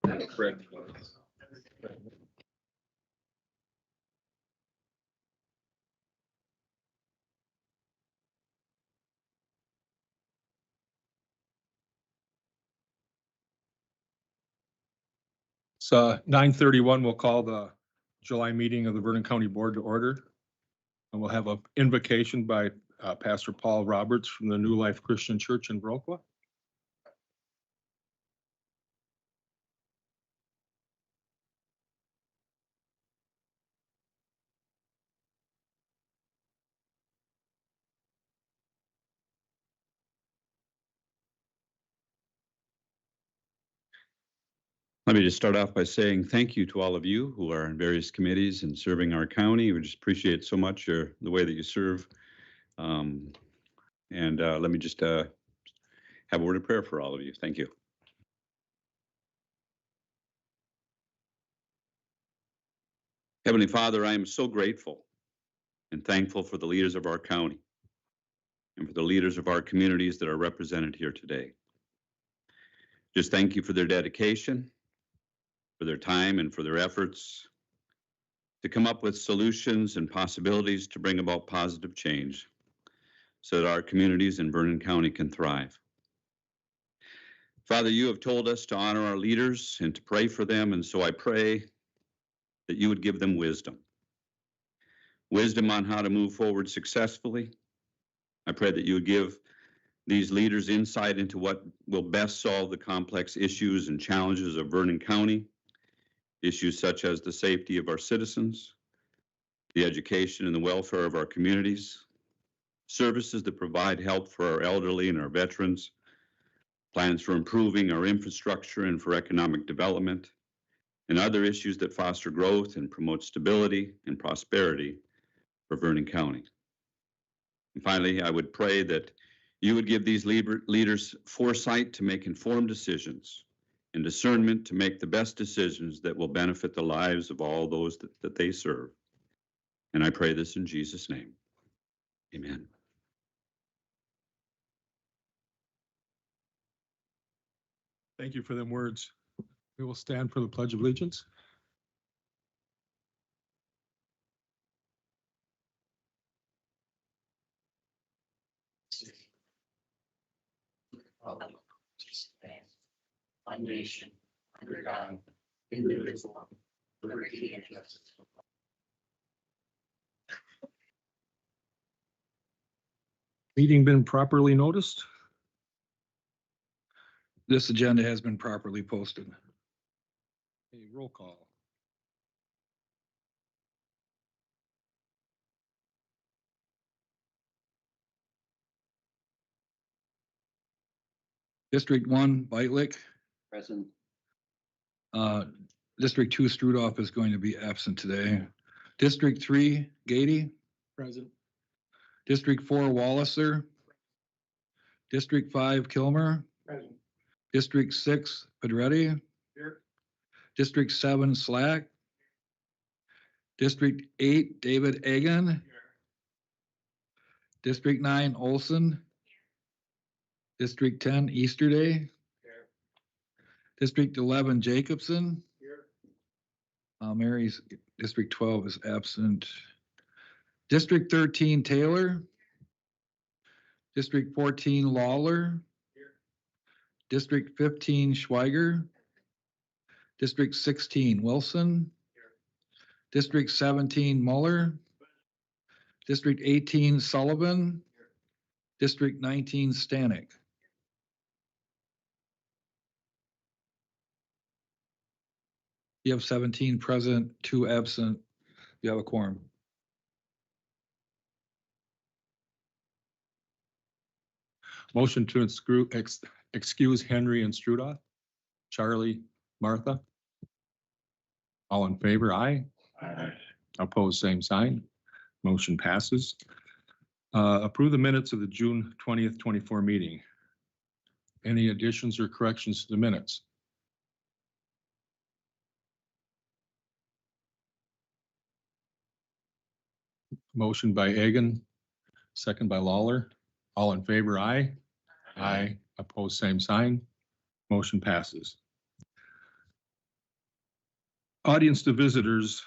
Fred. So 9:31, we'll call the July meeting of the Vernon County Board to order. And we'll have an invocation by Pastor Paul Roberts from the New Life Christian Church in Viroqua. Let me just start off by saying thank you to all of you who are in various committees and serving our county. We just appreciate so much the way that you serve. Let me just have a word of prayer for all of you. Thank you. Heavenly Father, I am so grateful and thankful for the leaders of our county and for the leaders of our communities that are represented here today. Just thank you for their dedication, for their time, and for their efforts to come up with solutions and possibilities to bring about positive change so that our communities in Vernon County can thrive. Father, you have told us to honor our leaders and to pray for them, and so I pray that you would give them wisdom. Wisdom on how to move forward successfully. I pray that you would give these leaders insight into what will best solve the complex issues and challenges of Vernon County, issues such as the safety of our citizens, the education and the welfare of our communities, services that provide help for our elderly and our veterans, plans for improving our infrastructure and for economic development, and other issues that foster growth and promote stability and prosperity for Vernon County. And finally, I would pray that you would give these leaders foresight to make informed decisions and discernment to make the best decisions that will benefit the lives of all those that they serve. And I pray this in Jesus' name. Amen. Thank you for them words. We will stand for the Pledge of Allegiance. One nation, under God, indivisible, liberty and justice. Meeting been properly noticed? This agenda has been properly posted. A roll call. District 1, Beitlick. Present. District 2, Strudolph is going to be absent today. District 3, Gady. Present. District 4, Walliser. District 5, Kilmer. Present. District 6, Pedretti. Here. District 7, Slack. District 8, David Egan. Here. District 9, Olson. District 10, Easterday. Here. District 11, Jacobson. Here. Mary's District 12 is absent. District 13, Taylor. District 14, Lawler. Here. District 15, Schweiger. District 16, Wilson. Here. District 17, Muller. District 18, Sullivan. Here. District 19, Stanek. You have 17 present, 2 absent. You have a quorum. Motion to excuse Henry and Strudolph. Charlie, Martha. All in favor, aye. Aye. Opposed, same sign. Motion passes. Approve the minutes of the June 20th, 24 meeting. Any additions or corrections to the minutes? Motion by Egan, second by Lawler. All in favor, aye. Aye. Opposed, same sign. Motion passes. Audience to visitors,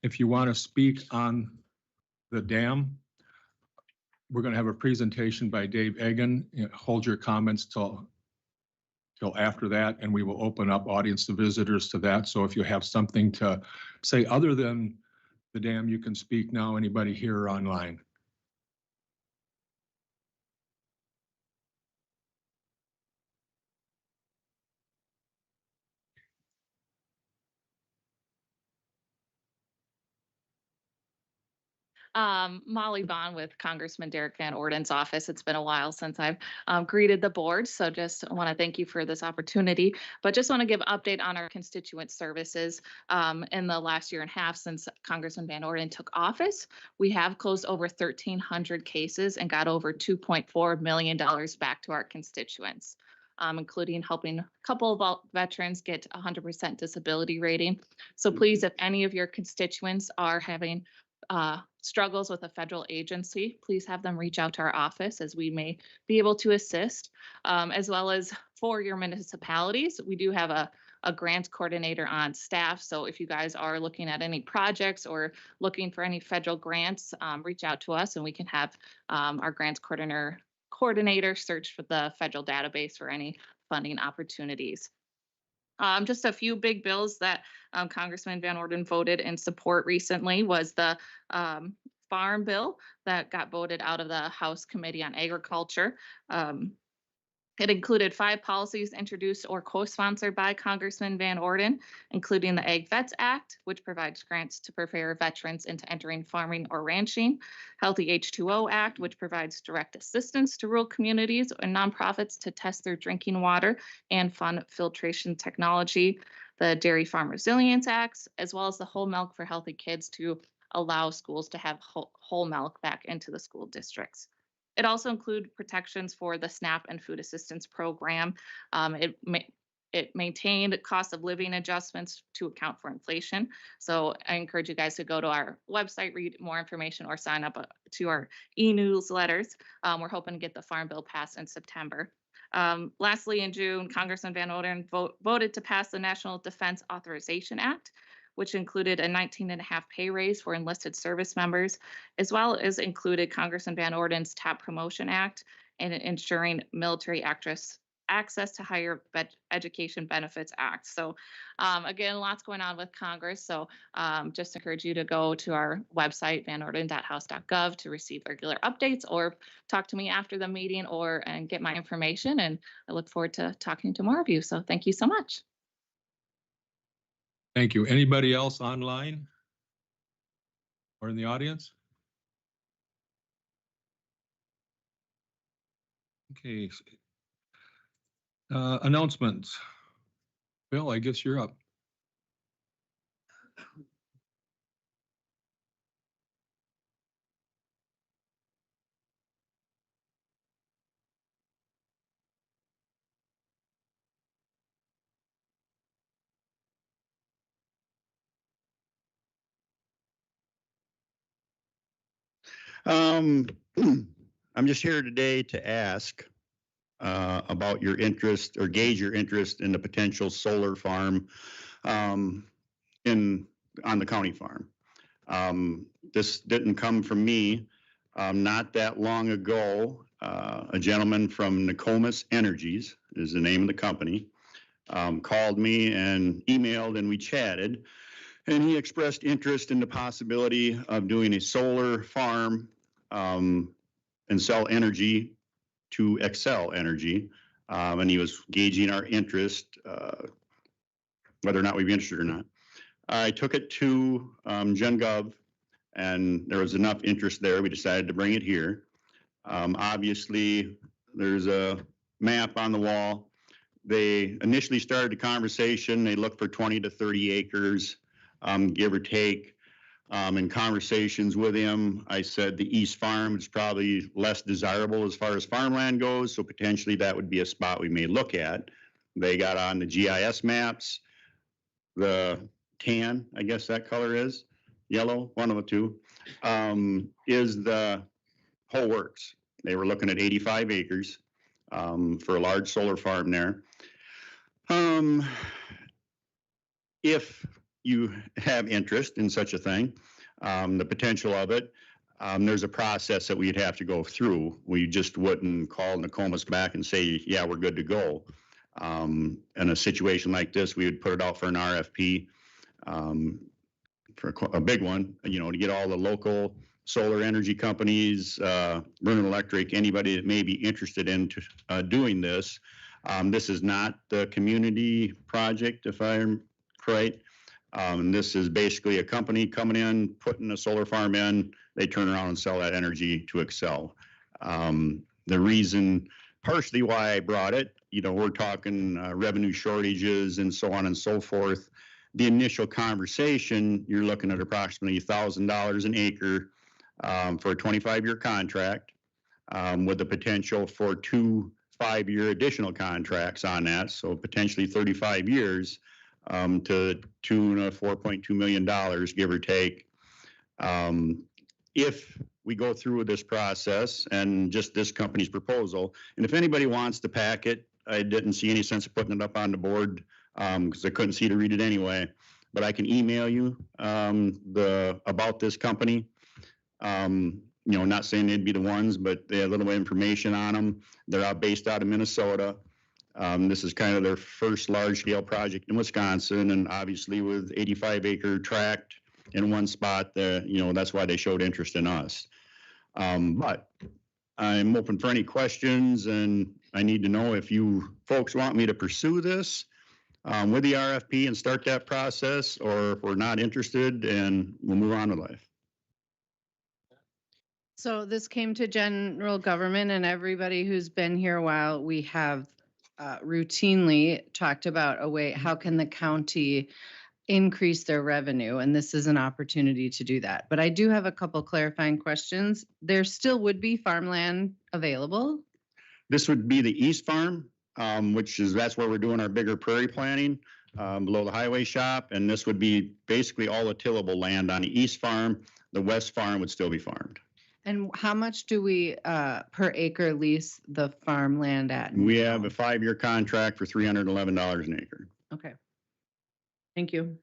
if you want to speak on the dam, we're going to have a presentation by Dave Egan. Hold your comments till after that, and we will open up audience to visitors to that. So if you have something to say other than the dam, you can speak now. Anybody here or online? Molly Bond with Congressman Derek Van Orden's office. It's been a while since I've greeted the board, so just want to thank you for this opportunity. But just want to give an update on our constituent services. In the last year and a half since Congressman Van Orden took office, we have closed over 1,300 cases and got over $2.4 million back to our constituents. Including helping a couple of veterans get 100% disability rating. So please, if any of your constituents are having struggles with a federal agency, please have them reach out to our office as we may be able to assist. As well as for your municipalities, we do have a grants coordinator on staff. So if you guys are looking at any projects or looking for any federal grants, reach out to us and we can have our grants coordinator search for the federal database for any funding opportunities. Just a few big bills that Congressman Van Orden voted in support recently was the farm bill that got voted out of the House Committee on Agriculture. It included 5 policies introduced or co-sponsored by Congressman Van Orden, including the Ag Vets Act, which provides grants to prepare veterans into entering farming or ranching, Healthy H2O Act, which provides direct assistance to rural communities and nonprofits to test their drinking water and fund filtration technology, the Dairy Farm Resilience Acts, as well as the Whole Milk for Healthy Kids to allow schools to have whole milk back into the school districts. It also includes protections for the SNAP and food assistance program. It maintained cost of living adjustments to account for inflation. So I encourage you guys to go to our website, read more information, or sign up to our e-newsletters. We're hoping to get the Farm Bill passed in September. Lastly, in June, Congressman Van Orden voted to pass the National Defense Authorization Act, which included a 19.5 pay raise for enlisted service members, as well as included Congressman Van Orden's TAP Promotion Act and ensuring military access to higher education benefits act. So again, lots going on with Congress. So just encourage you to go to our website, vanorden.house.gov, to receive regular updates or talk to me after the meeting and get my information. And I look forward to talking to more of you. So thank you so much. Thank you. Anybody else online or in the audience? Okay. Announcements. Bill, I guess you're up. I'm just here today to ask about your interest or gauge your interest in the potential solar farm on the county farm. This didn't come from me. Not that long ago, a gentleman from Nokomis Energies is the name of the company, called me and emailed and we chatted. And he expressed interest in the possibility of doing a solar farm and sell energy to Excel Energy. And he was gauging our interest, whether or not we'd be interested or not. I took it to GenGov, and there was enough interest there. We decided to bring it here. Obviously, there's a map on the wall. They initially started the conversation. They looked for 20 to 30 acres. Give or take. In conversations with him, I said the East Farm is probably less desirable as far as farmland goes, so potentially that would be a spot we may look at. They got on the GIS maps. The tan, I guess that color is, yellow, one of the two, is the whole works. They were looking at 85 acres for a large solar farm there. If you have interest in such a thing, the potential of it, there's a process that we'd have to go through. We just wouldn't call Nokomis back and say, yeah, we're good to go. In a situation like this, we would put it out for an RFP, for a big one, to get all the local solar energy companies, Vernon Electric, anybody that may be interested in doing this. This is not the community project, if I'm right. This is basically a company coming in, putting a solar farm in, they turn around and sell that energy to Excel. The reason, partially why I brought it, we're talking revenue shortages and so on and so forth. The initial conversation, you're looking at approximately $1,000 an acre for a 25-year contract, with the potential for 2 5-year additional contracts on that, so potentially 35 years, to tune of $4.2 million, give or take. If we go through with this process and just this company's proposal, and if anybody wants to pack it, I didn't see any sense of putting it up on the board because I couldn't see to read it anyway, but I can email you about this company. Not saying they'd be the ones, but they have a little bit of information on them. They're based out of Minnesota. This is kind of their first large-scale project in Wisconsin, and obviously with 85-acre tract in one spot, that's why they showed interest in us. But I'm open for any questions, and I need to know if you folks want me to pursue this with the RFP and start that process, or if we're not interested and we'll move on with life. So this came to general government, and everybody who's been here a while, we have routinely talked about a way, how can the county increase their revenue? And this is an opportunity to do that. But I do have a couple clarifying questions. There still would be farmland available? This would be the east farm, that's where we're doing our bigger prairie planting, below the highway shop. And this would be basically all the tillable land on the east farm. The west farm would still be farmed. And how much do we per acre lease the farmland at? We have a 5-year contract for $311 an acre. Okay. Thank you.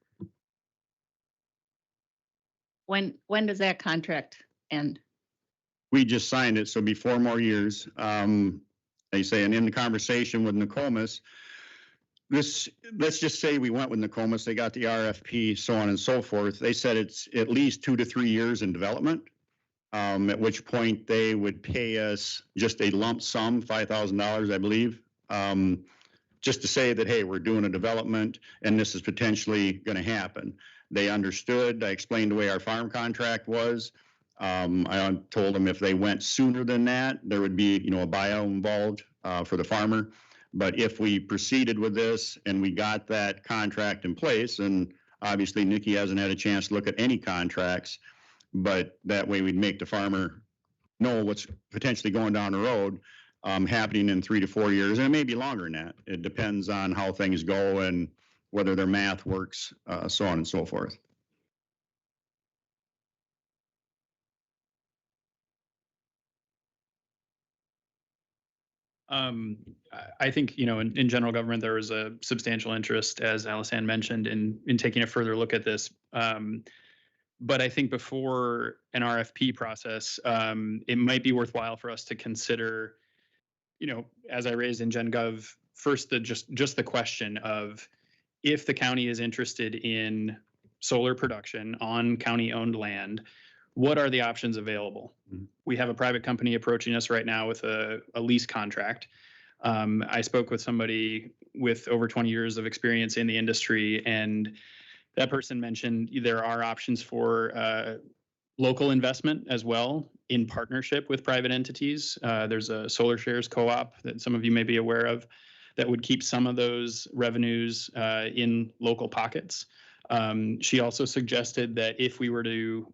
When does that contract end? We just signed it, so it'll be 4 more years. They say, and in the conversation with Nokomis, let's just say we went with Nokomis, they got the RFP, so on and so forth. They said it's at least 2 to 3 years in development. At which point they would pay us just a lump sum, $5,000, I believe, just to say that, hey, we're doing a development and this is potentially going to happen. They understood. I explained the way our farm contract was. I told them if they went sooner than that, there would be, a buyout involved for the farmer. But if we proceeded with this and we got that contract in place, and obviously Nikki hasn't had a chance to look at any contracts, but that way we'd make the farmer know what's potentially going down the road, happening in 3 to 4 years, and it may be longer than that. It depends on how things go and whether their math works, so on and so forth. I think, in general government, there was a substantial interest, as Alisanne mentioned, in taking a further look at this. But I think before an RFP process, it might be worthwhile for us to consider, as I raised in Gen Gov, first just the question of if the county is interested in solar production on county-owned land, what are the options available? Mm-hmm. We have a private company approaching us right now with a lease contract. I spoke with somebody with over 20 years of experience in the industry, and that person mentioned there are options for local investment as well in partnership with private entities. There's a solar shares co-op that some of you may be aware of that would keep some of those revenues in local pockets. She also suggested that if we were to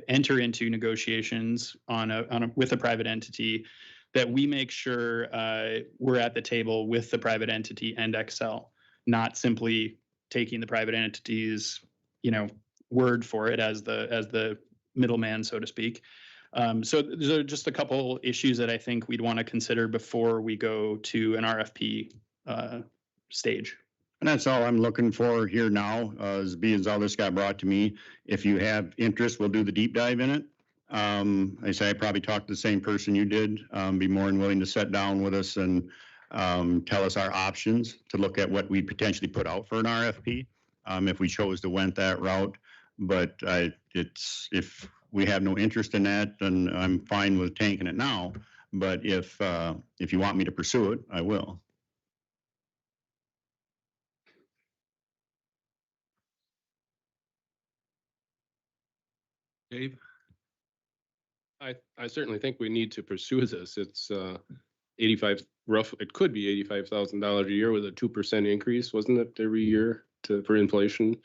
enter into negotiations with a private entity, that we make sure we're at the table with the private entity and Excel, not simply taking the private entity's, word for it as the middleman, so to speak. So those are just a couple issues that I think we'd want to consider before we go to an RFP stage. And that's all I'm looking for here now, as being as all this got brought to me. If you have interest, we'll do the deep dive in it. I say I probably talked to the same person you did, be more than willing to sit down with us and tell us our options to look at what we potentially put out for an RFP, if we chose to went that route. But it's, if we have no interest in that, then I'm fine with tanking it now. But if you want me to pursue it, I will. Dave? I certainly think we need to pursue this. It's 85 rough, it could be $85,000 a year with a 2% increase, wasn't it, every year for inflation?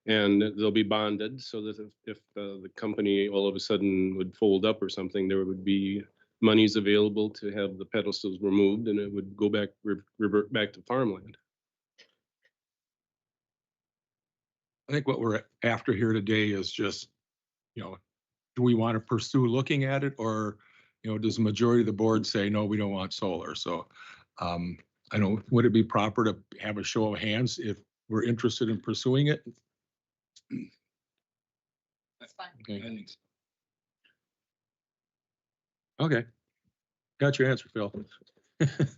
And they'll be bonded so that if the company all of a sudden would fold up or something, there would be monies available to have the pedestals removed and it would go back, revert back to farmland. I think what we're after here today is just, do we want to pursue looking at it, or, does the majority of the board say, no, we don't want solar? So I don't, would it be proper to have a show of hands if we're interested in pursuing it? That's fine. Okay. I think so. Okay. Got your answer, Phil.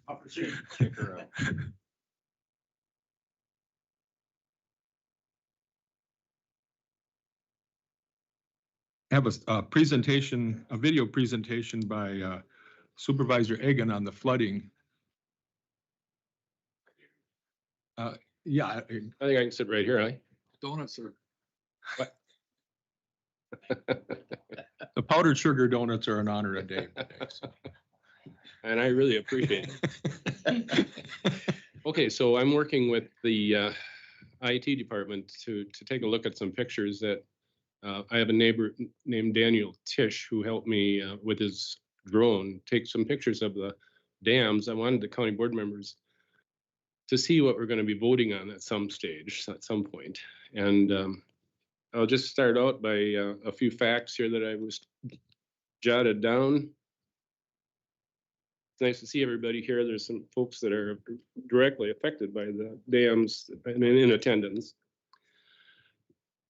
I'll proceed. Check her out. Have a presentation, a video presentation by Supervisor Egan on the flooding. Yeah, I think I can sit right here, Donuts are, the powdered sugar donuts are an honor to Dave today. So. and I really appreciate it. Okay, so I'm working with the IT department to take a look at some pictures that I have a neighbor named Daniel Tish who helped me with his drone take some pictures of the dams. I wanted the county board members to see what we're going to be voting on at some stage, at some point. And I'll just start out by a few facts here that I was jotted down. It's nice to see everybody here. There's some folks that are directly affected by the dams and in attendance.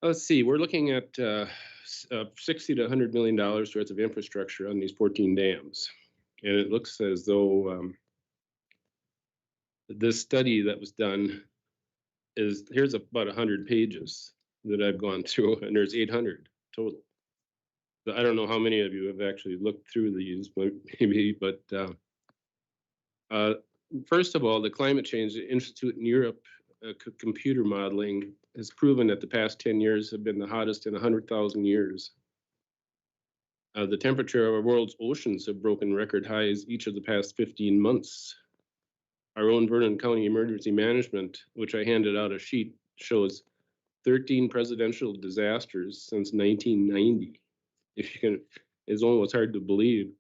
Let's see, we're looking at $60 to $100 million worth of infrastructure on these 14 dams. And it looks as though this study that was done here's about 100 pages that I've gone through, and there's 800 total. So I don't know how many of you have actually looked through these, maybe, but first of all, the Climate Change Institute in Europe, computer modeling has proven that the past 10 years have been the hottest in 100,000 years. The temperature of our world's oceans have broken record highs each of the past 15 months. Our own Vernon County Emergency Management, which I handed out a sheet, shows 13 presidential disasters since 1990. If you can, it's almost hard to believe.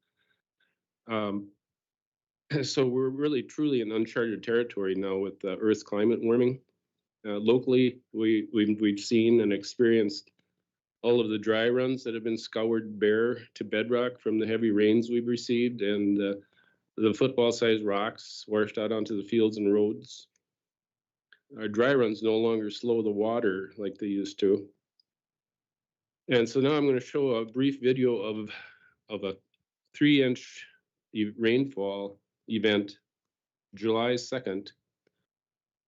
So we're really truly in uncharted territory now with Earth's climate warming. Locally, we've seen and experienced all of the dry runs that have been scoured bare to bedrock from the heavy rains we've received, and the football-sized rocks washed out onto the fields and roads. Our dry runs no longer slow the water like they used to. And so now I'm going to show a brief video of a 3-inch rainfall event, July 2nd.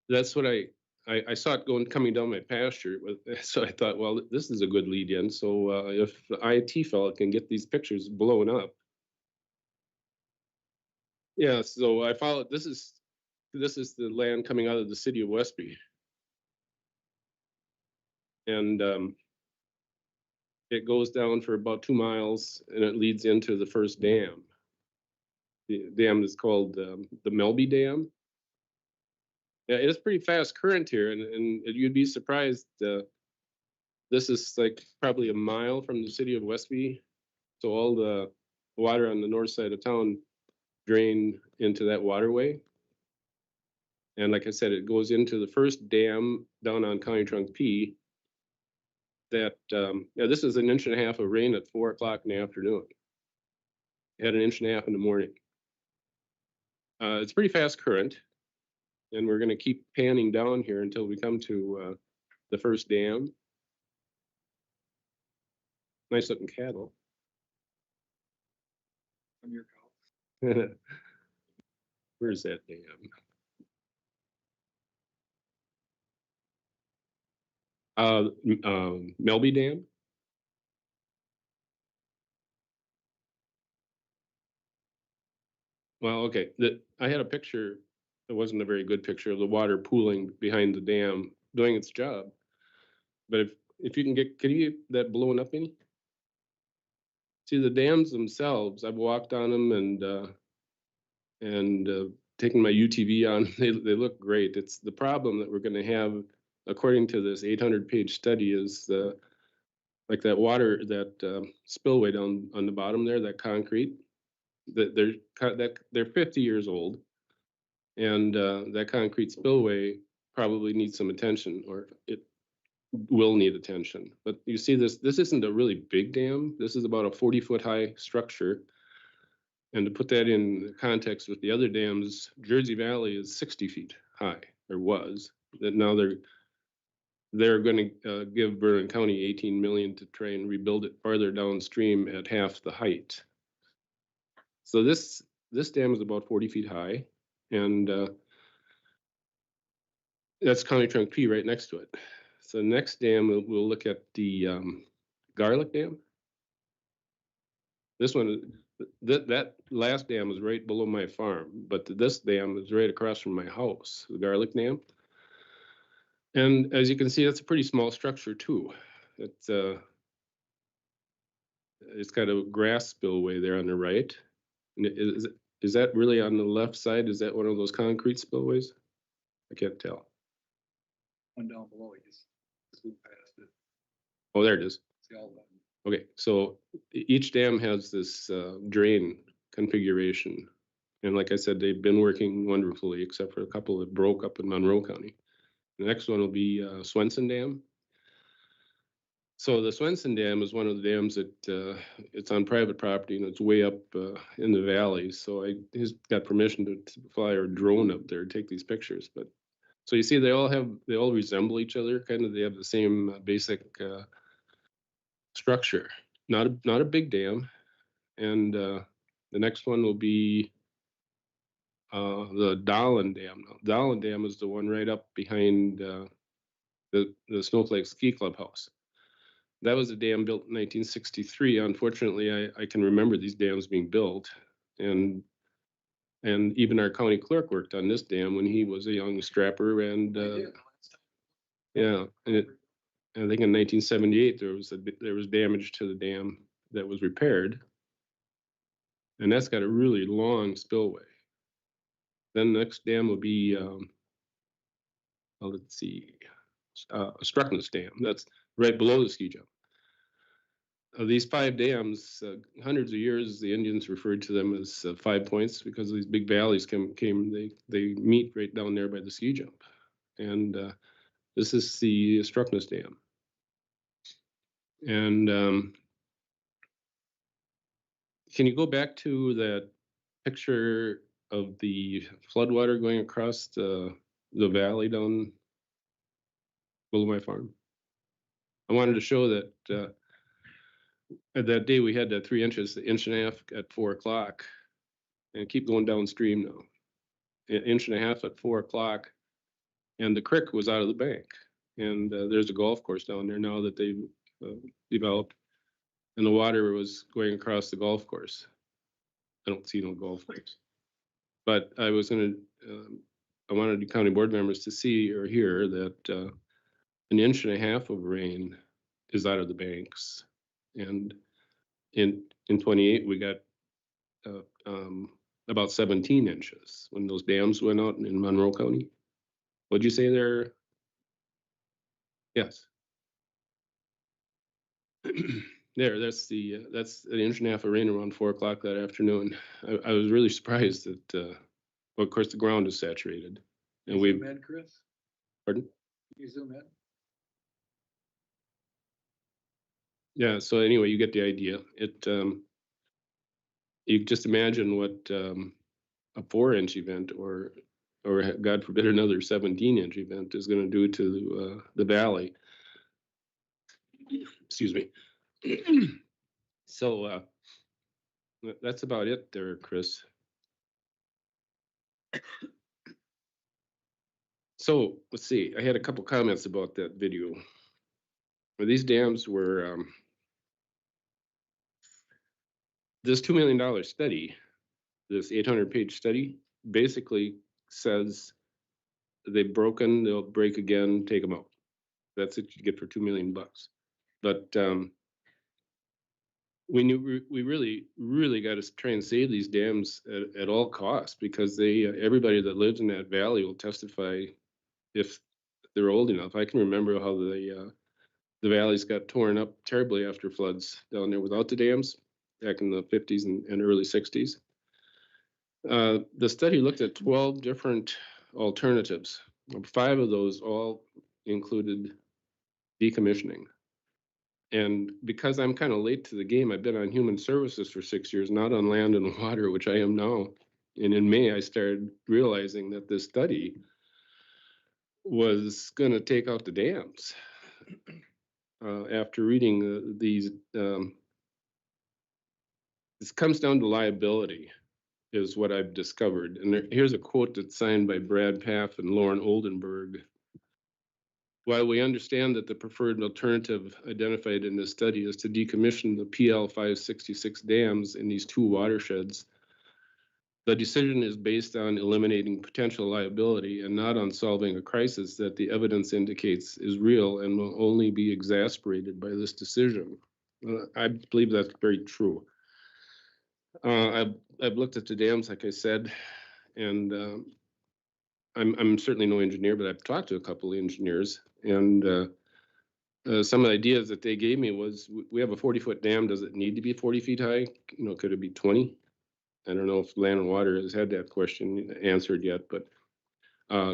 That's what I saw it coming down my pasture. So I thought, well, this is a good lead in. So if the IT fellow can get these pictures blown up. Yeah, so I followed, this is the land coming out of the city of Westby. And it goes down for about 2 miles and it leads into the first dam. The dam is called the Melby Dam. Yeah, it's pretty fast current here, and you'd be surprised. This is like probably a mile from the city of Westby. So all the water on the north side of town drain into that waterway. And like I said, it goes into the first dam down on County Trunk P. That this is 1.5 inches of rain at 4 o'clock in the afternoon. It had 1.5 inches in the morning. It's pretty fast current. And we're gonna keep panning down here until we come to the first dam. Nice looking cattle. Where's that dam? Melby Dam. Well, okay, I had a picture, it wasn't a very good picture of the water pooling behind the dam doing its job. But if you can you get that blown up any? See, the dams themselves, I've walked on them and taken my UTV on, they look great. It's the problem that we're gonna have, according to this 800-page study, is like that water, that spillway down on the bottom there, that concrete, that they're 50 years old, and that concrete spillway probably needs some attention, or it will need attention. But you see, this isn't a really big dam. This is about a 40-foot high structure. And to put that in context with the other dams, Jersey Valley is 60 feet high, or was. That now they're going to give Vernon County 18 million to try and rebuild it farther downstream at half the height. So this dam is about 40 feet high, and that's County Trunk P right next to it. So next dam, we'll look at the Garlic Dam. This one, that last dam is right below my farm, but this dam is right across from my house, the Garlic Dam. And as you can see, that's a pretty small structure too. It's got a grass spillway there on the right. And is that really on the left side? Is that one of those concrete spillways? I can't tell. One down below, you just swoop past it. Oh, there it is. See all that. Okay, so each dam has this drain configuration. And like I said, they've been working wonderfully, except for a couple that broke up in Monroe County. The next one will be Swenson Dam. So the Swenson Dam is one of the dams that it's on private property, and it's way up in the valley. So he's got permission to fly our drone up there and take these pictures. But so you see, they all resemble each other. Kind of, they have the same basic structure. Not a big dam. And the next one will be the Dahlen Dam. Dahlen Dam is the one right up behind the Snowflake Ski Clubhouse. That was a dam built in 1963. Unfortunately, I can remember these dams being built, and even our county clerk worked on this dam when he was a young strapper. And yeah, and I think in 1978 there was damage to the dam that was repaired, and that's got a really long spillway. Then the next dam will be let's see, Struckness Dam. That's right below the ski jump. Of these 5 dams, hundreds of years, the Indians referred to them as 5 points because these big valleys they meet right down there by the ski jump. And this is the Struckness Dam. And can you go back to that picture of the floodwater going across the valley down below my farm? I wanted to show that that day we had that 3 inches, the 1.5 inches at 4 o'clock, and keep going downstream now. 1.5 inches at 4 o'clock, and the creek was out of the bank. And there's a golf course down there now that they've developed, and the water was going across the golf course. I don't see no golf course, but I wanted the county board members to see or hear that 1.5 inches of rain is out of the banks. And in 28, we got about 17 inches when those dams went out in Monroe County. What'd you say there? Yes. That's 1.5 inches of rain around 4 o'clock that afternoon. I was really surprised that, well, of course, the ground is saturated. And Zoom in, Chris? Pardon? You zoom in? Yeah, so anyway, you get the idea. You just imagine what a 4-inch event or or God forbid, another 17-inch event is going to do to the valley. Excuse me. So that's about it there, Chris. So let's see, I had a couple comments about that video. These dams were, this $2 million study, this 800-page study, basically says they've broken, they'll break again, take them out. That's what you get for $2 million. But we knew we really got to try and save these dams at all costs, because they everybody that lives in that valley will testify if they're old enough. I can remember how the valleys got torn up terribly after floods down there without the dams back in the 50s and early 60s. The study looked at 12 different alternatives. 5 of those all included decommissioning. And because I'm kind of late to the game, I've been on human services for 6 years, not on land and water, which I am now. And in May, I started realizing that this study was going to take out the dams. After reading these, this comes down to liability, is what I've discovered. And here's a quote that's signed by Brad Paff and Lauren Oldenburg. While we understand that the preferred alternative identified in this study is to decommission the PL 566 dams in these 2 watersheds, the decision is based on eliminating potential liability and not on solving a crisis that the evidence indicates is real and will only be exacerbated by this decision. I believe that's very true. I've looked at the dams, like I said, and I'm certainly no engineer, but I've talked to a couple of engineers, and some of the ideas that they gave me was, we have a 40-foot dam. Does it need to be 40 feet high? You know, could it be 20? I don't know if Land and Water has had that question answered yet, but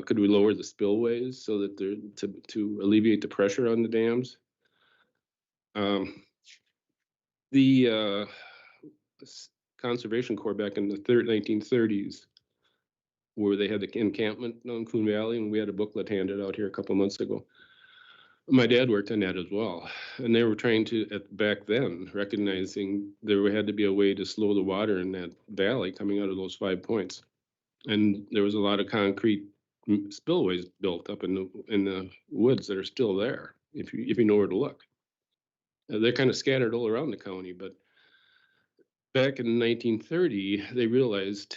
could we lower the spillways so that they're to alleviate the pressure on the dams? The Conservation Corps back in the 1930s, where they had the encampment on Coon Valley, and we had a booklet handed out here a couple months ago. My dad worked on that as well, and they were trying to, back then, recognizing there had to be a way to slow the water in that valley coming out of those 5 points. And there was a lot of concrete spillways built up in the woods that are still there, if you know where to look. They're kind of scattered all around the county, but back in 1930, they realized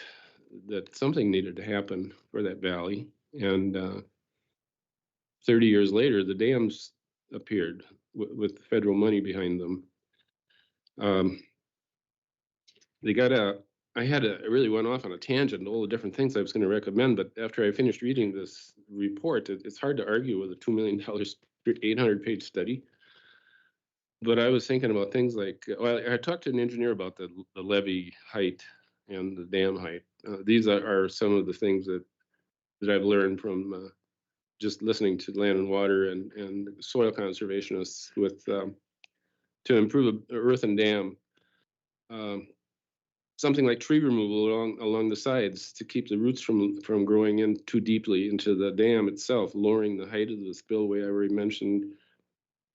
that something needed to happen for that valley, and 30 years later, the dams appeared with federal money behind them. I really went off on a tangent, all the different things I was going to recommend, but after I finished reading this report, it's hard to argue with a $2 million, 800-page study. But I was thinking about things like, well, I talked to an engineer about the levee height and the dam height. These are some of the things that I've learned from just listening to Land and Water and soil conservationists with to improve an earthen dam. Something like tree removal along the sides to keep the roots from growing in too deeply into the dam itself, lowering the height of the spillway I already mentioned.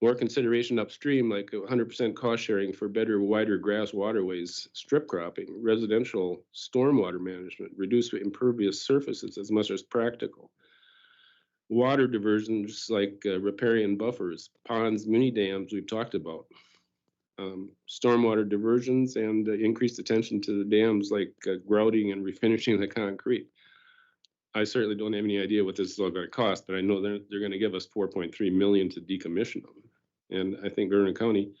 More consideration upstream, like 100% cost sharing for better, wider grass waterways, strip cropping, residential stormwater management, reduce impervious surfaces as much as practical. Water diversions like riparian buffers, ponds, mini dams we've talked about. Stormwater diversions and increased attention to the dams like grouting and refinishing the concrete. I certainly don't have any idea what this is all going to cost, but I know they're going to give us $4.3 million to decommission them. And I think Vernon County,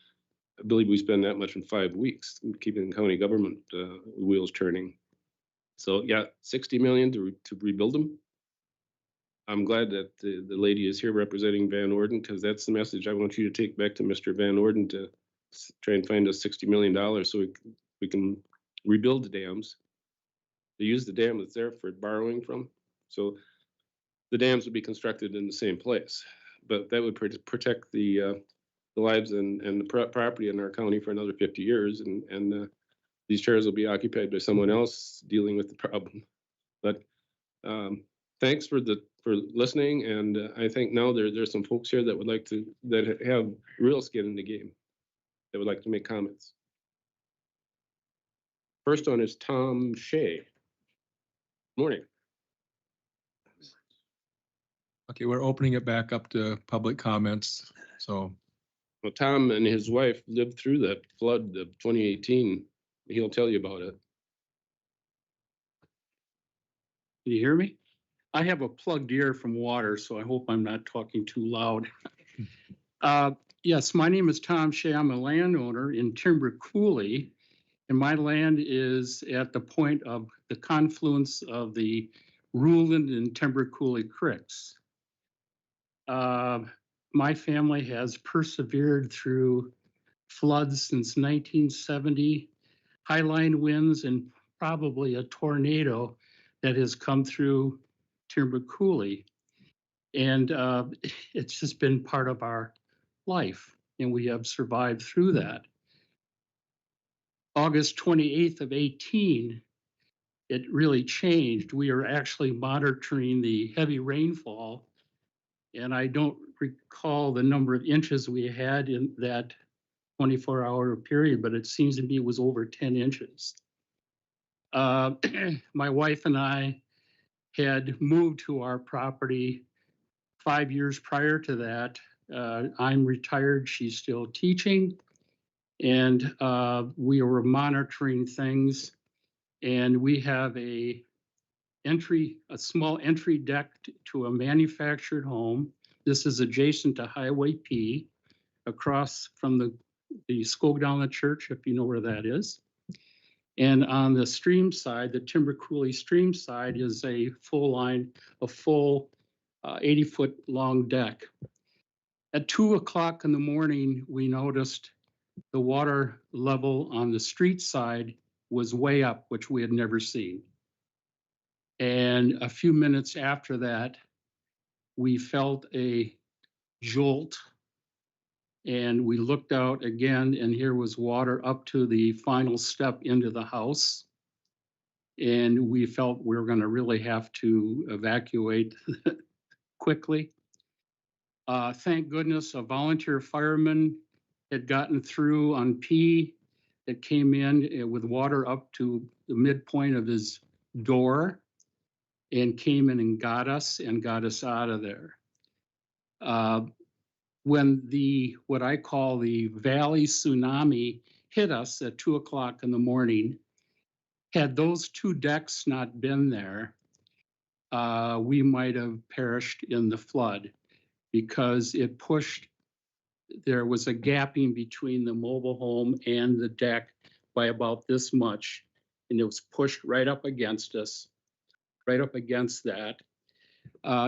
I believe we spend that much in 5 weeks, keeping the county government wheels turning. So yeah, $60 million to rebuild them. I'm glad that the lady is here representing Van Orden, because that's the message I want you to take back to Mr. Van Orden, to try and find us $60 million so we can rebuild the dams. They use the dam that's there for borrowing from. So the dams would be constructed in the same place, but that would protect the lives and the property in our county for another 50 years. And these chairs will be occupied by someone else dealing with the problem. But thanks for listening, and I think now there's some folks here that would like to, that have real skin in the game, that would like to make comments. First one is Tom Shea. Morning. Okay, we're opening it back up to public comments, so. Well, Tom and his wife lived through that flood of 2018. He'll tell you about it. Can you hear me? I have a plugged ear from water, so I hope I'm not talking too loud. Yes, my name is Tom Shea. I'm a landowner in Timber Coulee, and my land is at the point of the confluence of the Ruland and Timber Coulee creeks. My family has persevered through floods since 1970, highline winds, and probably a tornado that has come through Timber Coulee. And it's just been part of our life, and we have survived through that. August 28th of 18, it really changed. We are actually monitoring the heavy rainfall, and I don't recall the number of inches we had in that 24-hour period, but it seems to me it was over 10 inches. My wife and I had moved to our property 5 years prior to that. I'm retired, she's still teaching, and we were monitoring things, and we have a small entry deck to a manufactured home. This is adjacent to Highway P, across from the Skogadala Church, if you know where that is. And on the stream side, the Timber Coulee stream side, is a full 80-foot long deck. At 2 o'clock in the morning, we noticed the water level on the street side was way up, which we had never seen. And a few minutes after that, we felt a jolt, and we looked out again, and here was water up to the final step into the house. And we felt we were going to really have to evacuate quickly. Thank goodness a volunteer fireman had gotten through on P. It came in with water up to the midpoint of his door and came in and got us out of there. When what I call the valley tsunami hit us at 2 o'clock in the morning, had those two decks not been there, we might have perished in the flood, because it pushed, there was a gapping between the mobile home and the deck by about this much, and it was pushed right up against us, right up against that.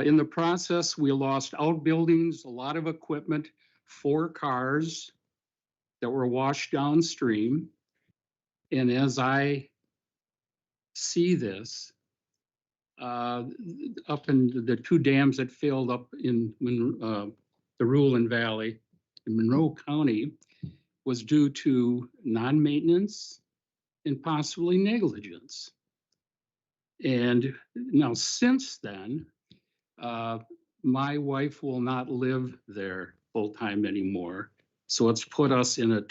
In the process, we lost outbuildings, a lot of equipment, 4 cars that were washed downstream. And as I see this, up in the 2 dams that failed up in the Ruland Valley in Monroe County was due to non-maintenance and possibly negligence. And now since then, my wife will not live there full-time anymore. So it's put us in a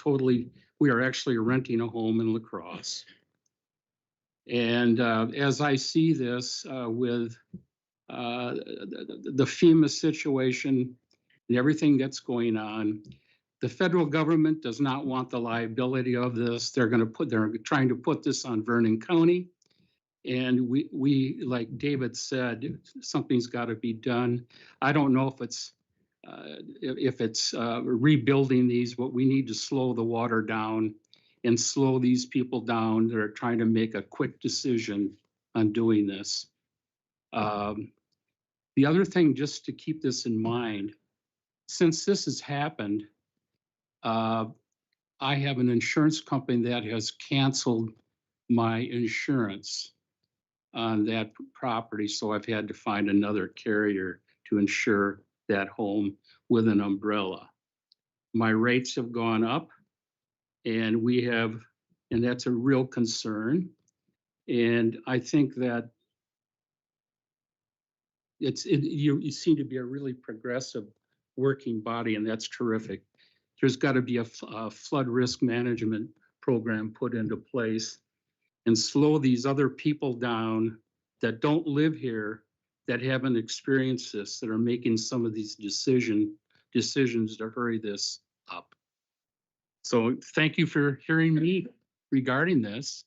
we are actually renting a home in La Crosse. And as I see this with the FEMA situation and everything that's going on, the federal government does not want the liability of this. They're trying to put this on Vernon County. And we, like David said, something's got to be done. I don't know if it's rebuilding these, but we need to slow the water down and slow these people down that are trying to make a quick decision on doing this. The other thing, just to keep this in mind, since this has happened, I have an insurance company that has canceled my insurance on that property, so I've had to find another carrier to insure that home with an umbrella. My rates have gone up, and that's a real concern. And I think that you seem to be a really progressive working body, and that's terrific. There's got to be a flood risk management program put into place and slow these other people down that don't live here, that haven't experienced this, that are making some of these decisions to hurry this up. So thank you for hearing me regarding this.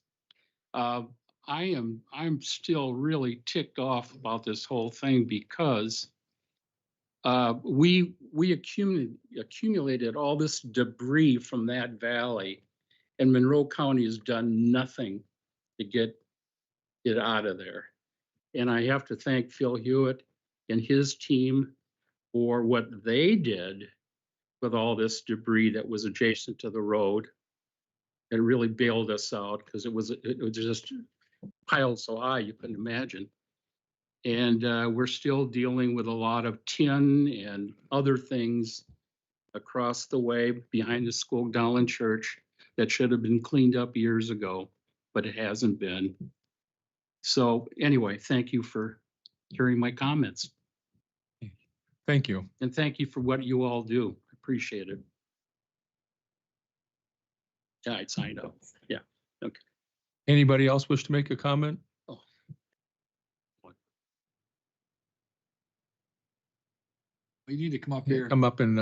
I'm still really ticked off about this whole thing because we accumulated all this debris from that valley, and Monroe County has done nothing to get it out of there. And I have to thank Phil Hewitt and his team for what they did with all this debris that was adjacent to the road. It really bailed us out because it was just piled so high you couldn't imagine. And we're still dealing with a lot of tin and other things across the way behind the Skoldalen Church that should have been cleaned up years ago, but it hasn't been. So anyway, thank you for hearing my comments. Thank you. And thank you for what you all do. Appreciate it. Yeah, I signed up. Yeah. Okay. Anybody else wish to make a comment? Oh. You need to come up here. Come up and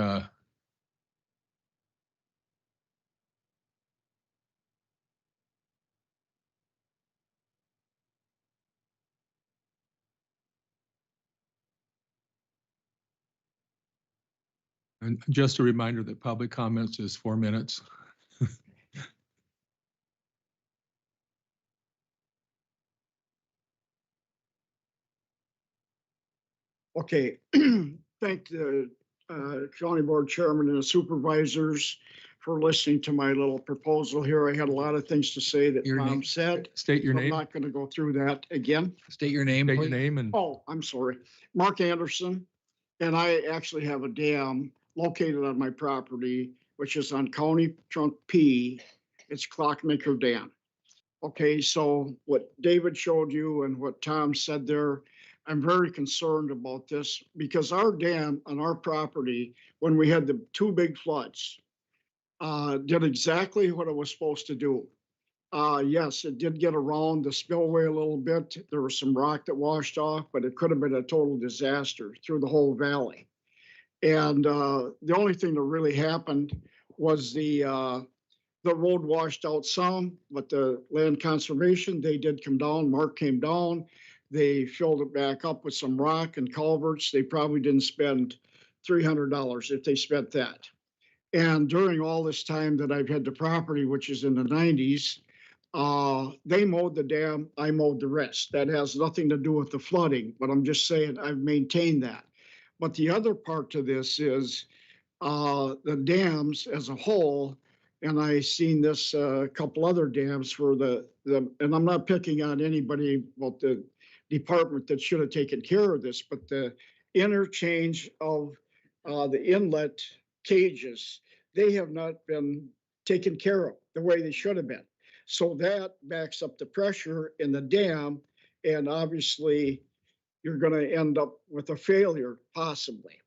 just a reminder that public comments is 4 minutes. Okay, thank the county board chairman and the supervisors for listening to my little proposal here. I had a lot of things to say that Your name. Tom said. State your so I'm name, not going to go through that again. State your name, state your please. name and Oh, I'm sorry. Mark Anderson. And I actually have a dam located on my property, which is on County Trunk P. It's Clockmaker Dam. Okay, so what David showed you and what Tom said there, I'm very concerned about this because our dam on our property, when we had the 2 big floods, did exactly what it was supposed to do. Yes, it did get around the spillway a little bit. There was some rock that washed off, but it could have been a total disaster through the whole valley. And the only thing that really happened was the road washed out some, but the land conservation, they did come down. Mark came down. They filled it back up with some rock and culverts. They probably didn't spend $300 if they spent that. And during all this time that I've had the property, which is in the 90s, they mowed the dam, I mowed the rest. That has nothing to do with the flooding, but I'm just saying I've maintained that. But the other part to this is the dams as a whole, and I seen this a couple other dams for the and I'm not picking on anybody about the department that should have taken care of this, but the interchange of the inlet cages, they have not been taken care of the way they should have been. So that backs up the pressure in the dam, and obviously you're going to end up with a failure possibly.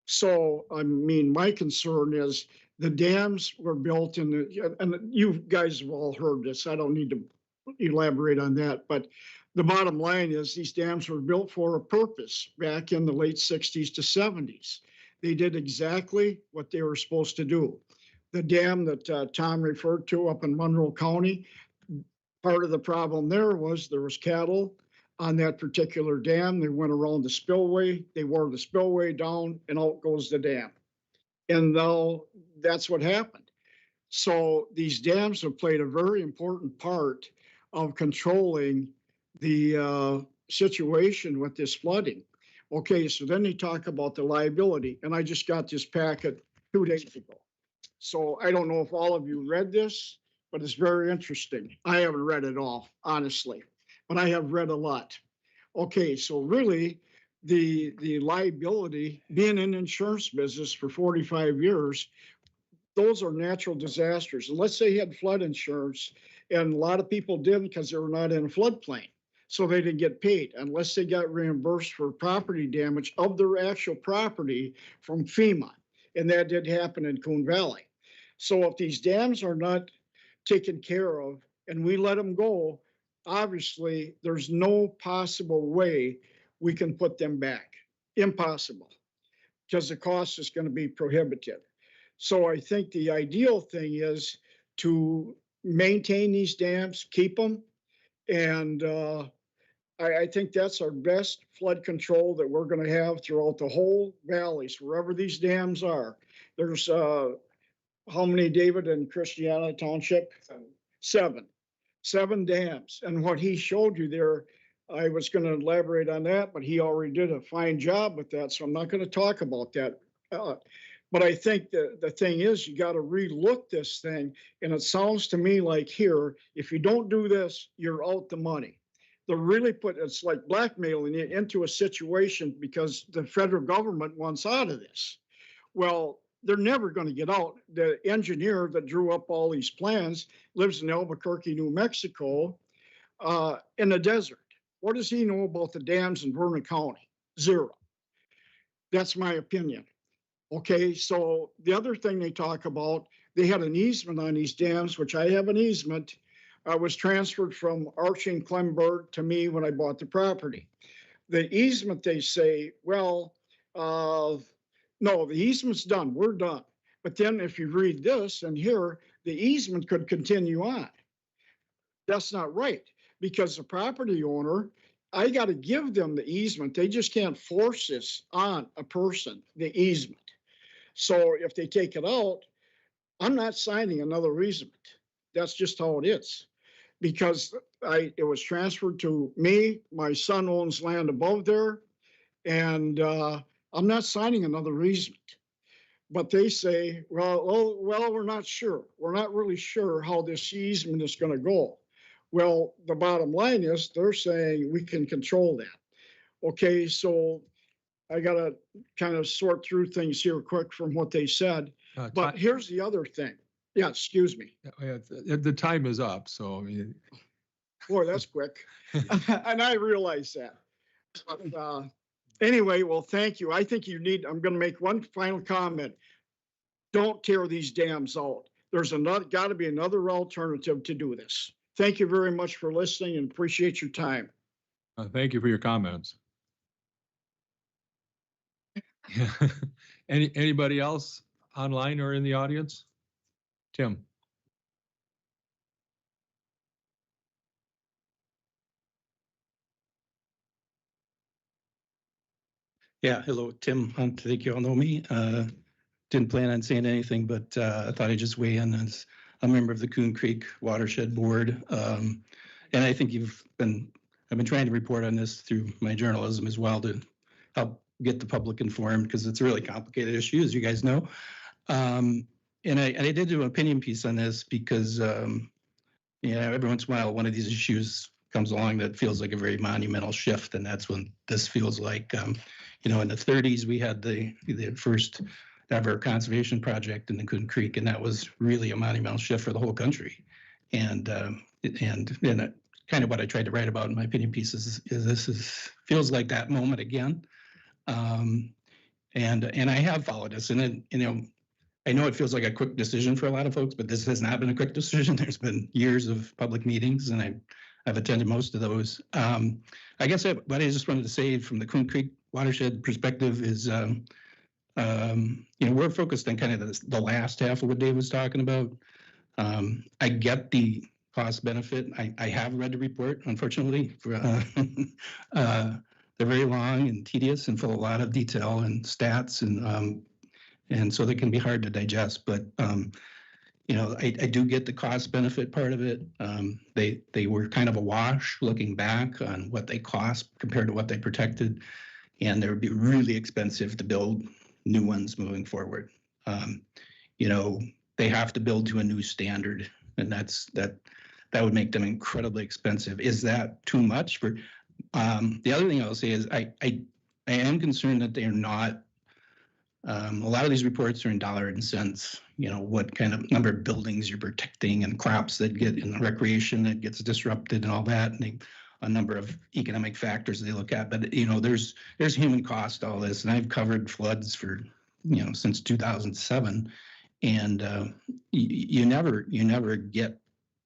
So, I mean, my concern is the dams were built in the, and you guys have all heard this, I don't need to elaborate on that, but the bottom line is these dams were built for a purpose back in the late 60s to 70s. They did exactly what they were supposed to do. The dam that Tom referred to up in Monroe County, part of the problem there was cattle on that particular dam. They went around the spillway, they wore the spillway down, and out goes the dam. And now that's what happened. So these dams have played a very important part of controlling the situation with this flooding. Okay, so then they talk about the liability, and I just got this packet 2 days ago. So I don't know if all of you read this, but it's very interesting. I haven't read it all, honestly, but I have read a lot. Okay, so really the liability, being in the insurance business for 45 years, those are natural disasters. And let's say you had flood insurance, and a lot of people didn't because they were not in a floodplain. So they didn't get paid unless they got reimbursed for property damage of their actual property from FEMA. And that did happen in Coon Valley. So if these dams are not taken care of and we let them go, obviously there's no possible way we can put them back. Impossible, because the cost is going to be prohibitive. So I think the ideal thing is to maintain these dams, keep them, and I think that's our best flood control that we're going to have throughout the whole valleys, wherever these dams are. There's how many, David, in Christiana Township? Seven dams. And what he showed you there, I was going to elaborate on that, but he already did a fine job with that, so I'm not going to talk about that. But I think the thing is, you got to relook this thing, and it sounds to me like here, if you don't do this, you're out the money. They're really it's like blackmailing you into a situation because the federal government wants out of this. Well, they're never going to get out. The engineer that drew up all these plans lives in Albuquerque, New Mexico, in the desert. What does he know about the dams in Vernon County? Zero. That's my opinion. Okay, so the other thing they talk about, they had an easement on these dams, which I have an easement, was transferred from Archie and Clemberg to me when I bought the property. The easement, they say, well, no, the easement's done, we're done. But then if you read this and here, the easement could continue on. That's not right, because the property owner, I got to give them the easement. They just can't force this on a person, the easement. So if they take it out, I'm not signing another easement. That's just how it is. Because it was transferred to me, my son owns land above there, and I'm not signing another easement. But they say, well, we're not sure. We're not really sure how this easement is going to go. Well, the bottom line is they're saying we can control that. Okay, so I got to kind of sort through things here quick from what they said. But here's the other thing. Yeah, excuse me. The time is up, so. I mean, boy, that's quick. And I realize that. But, anyway, well, thank you. I think I'm going to make one final comment. Don't tear these dams out. There's got to be another alternative to do this. Thank you very much for listening and appreciate your time. Thank you for your comments. Anybody else online or in the audience? Tim. Yeah, hello, Tim Hunt. I think you all know me. Didn't plan on saying anything, but I thought I'd just weigh in as a member of the Coon Creek Watershed Board. And I think I've been trying to report on this through my journalism as well to help get the public informed, because it's a really complicated issue, as you guys know. And I did do an opinion piece on this because, every once in a while, one of these issues comes along that feels like a very monumental shift, and that's when this feels like, in the 30s, we had the first ever conservation project in the Coon Creek, and that was really a monumental shift for the whole country. And kind of what I tried to write about in my opinion pieces is this feels like that moment again. And I have followed this, and then, I know it feels like a quick decision for a lot of folks, but this has not been a quick decision. There's been years of public meetings, and I've attended most of those. I guess what I just wanted to say from the Coon Creek watershed perspective is, we're focused on kind of the last half of what Dave was talking about. I get the cost benefit. I have read the report, unfortunately. They're very long and tedious and full of a lot of detail and stats, and so they can be hard to digest. But I do get the cost benefit part of it. They were kind of a wash looking back on what they cost compared to what they protected, and they would be really expensive to build new ones moving forward. They have to build to a new standard, and that would make them incredibly expensive. Is that too much for? The other thing I'll say is I am concerned that they are not. A lot of these reports are in dollars and cents. What kind of number of buildings you're protecting and crops that get in the recreation that gets disrupted and all that. And a number of economic factors they look at, but there's human cost to all this, and I've covered floods for since 2007, and you never get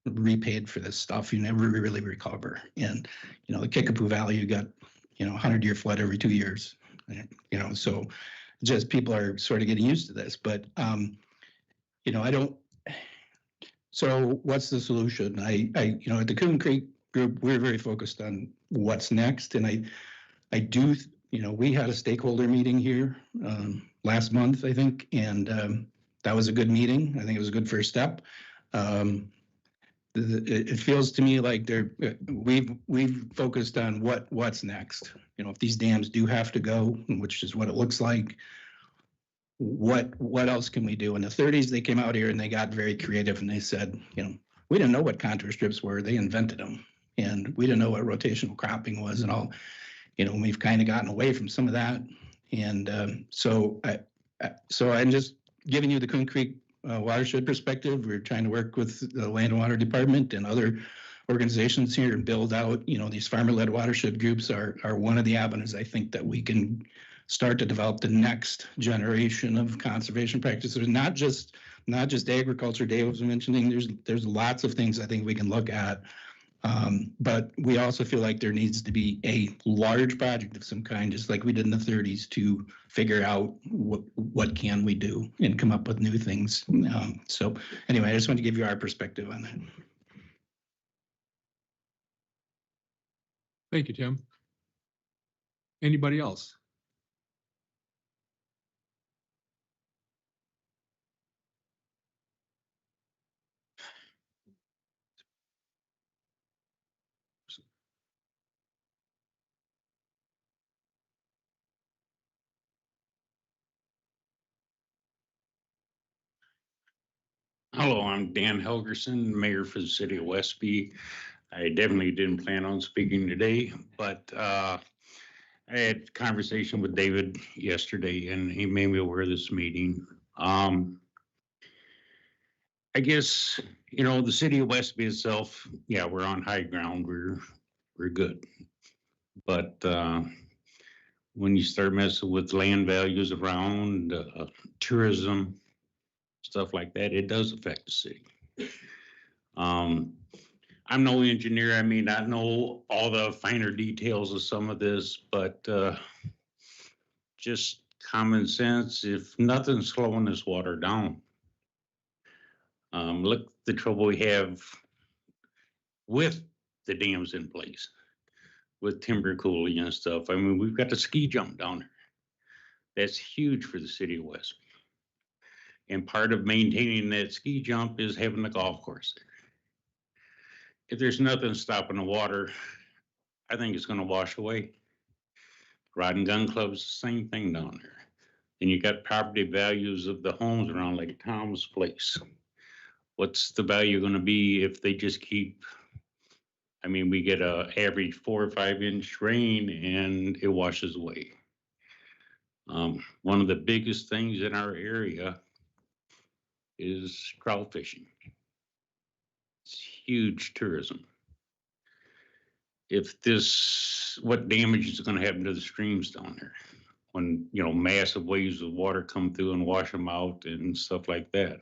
repaid for this stuff. You never really recover, and the Kickapoo Valley, you got 100-year flood every 2 years, so just people are sort of getting used to this, but I don't. So what's the solution? I at the Coon Creek group, we're very focused on what's next. And I do, we had a stakeholder meeting here last month, I think, and that was a good meeting. I think it was a good first step. It feels to me like we've focused on what's next. If these dams do have to go, which is what it looks like, what else can we do? In the 30s, they came out here and they got very creative and they said, we didn't know what contour strips were. They invented them, and we didn't know what rotational cropping was and all. We've kind of gotten away from some of that, and so I'm just giving you the Coon Creek watershed perspective. We're trying to work with the Land and Water Department and other organizations here and build out. These farmer-led watershed groups are one of the avenues I think that we can start to develop the next generation of conservation practices, not just agriculture. Dave was mentioning there's lots of things I think we can look at, but we also feel like there needs to be a large project of some kind, just like we did in the 30s, to figure out what can we do and come up with new things. So anyway, I just want to give you our perspective on that. Thank you, Tim. Anybody else? Hello, I'm Dan Helgerson, Mayor for the City of Westby. I definitely didn't plan on speaking today, but I had a conversation with David yesterday and he made me aware of this meeting. I guess, the City of Westby itself, yeah, we're on high ground. We're good. But when you start messing with land values around, tourism, stuff like that, it does affect the city. I'm no engineer. I may not know all the finer details of some of this, but just common sense, if nothing's slowing this water down. Look the trouble we have with the dams in place, with timber cooling and stuff. I mean, we've got the ski jump down there. That's huge for the city of West. And part of maintaining that ski jump is having the golf course there. If there's nothing stopping the water, I think it's going to wash away. Rod and gun clubs, same thing down there. And you got property values of the homes around like Tom's Place. What's the value going to be if they just keep, we get a average 4 or 5 inch rain and it washes away. One of the biggest things in our area is trout fishing. It's huge tourism. If what damage is going to happen to the streams down there when, massive waves of water come through and wash them out and stuff like that.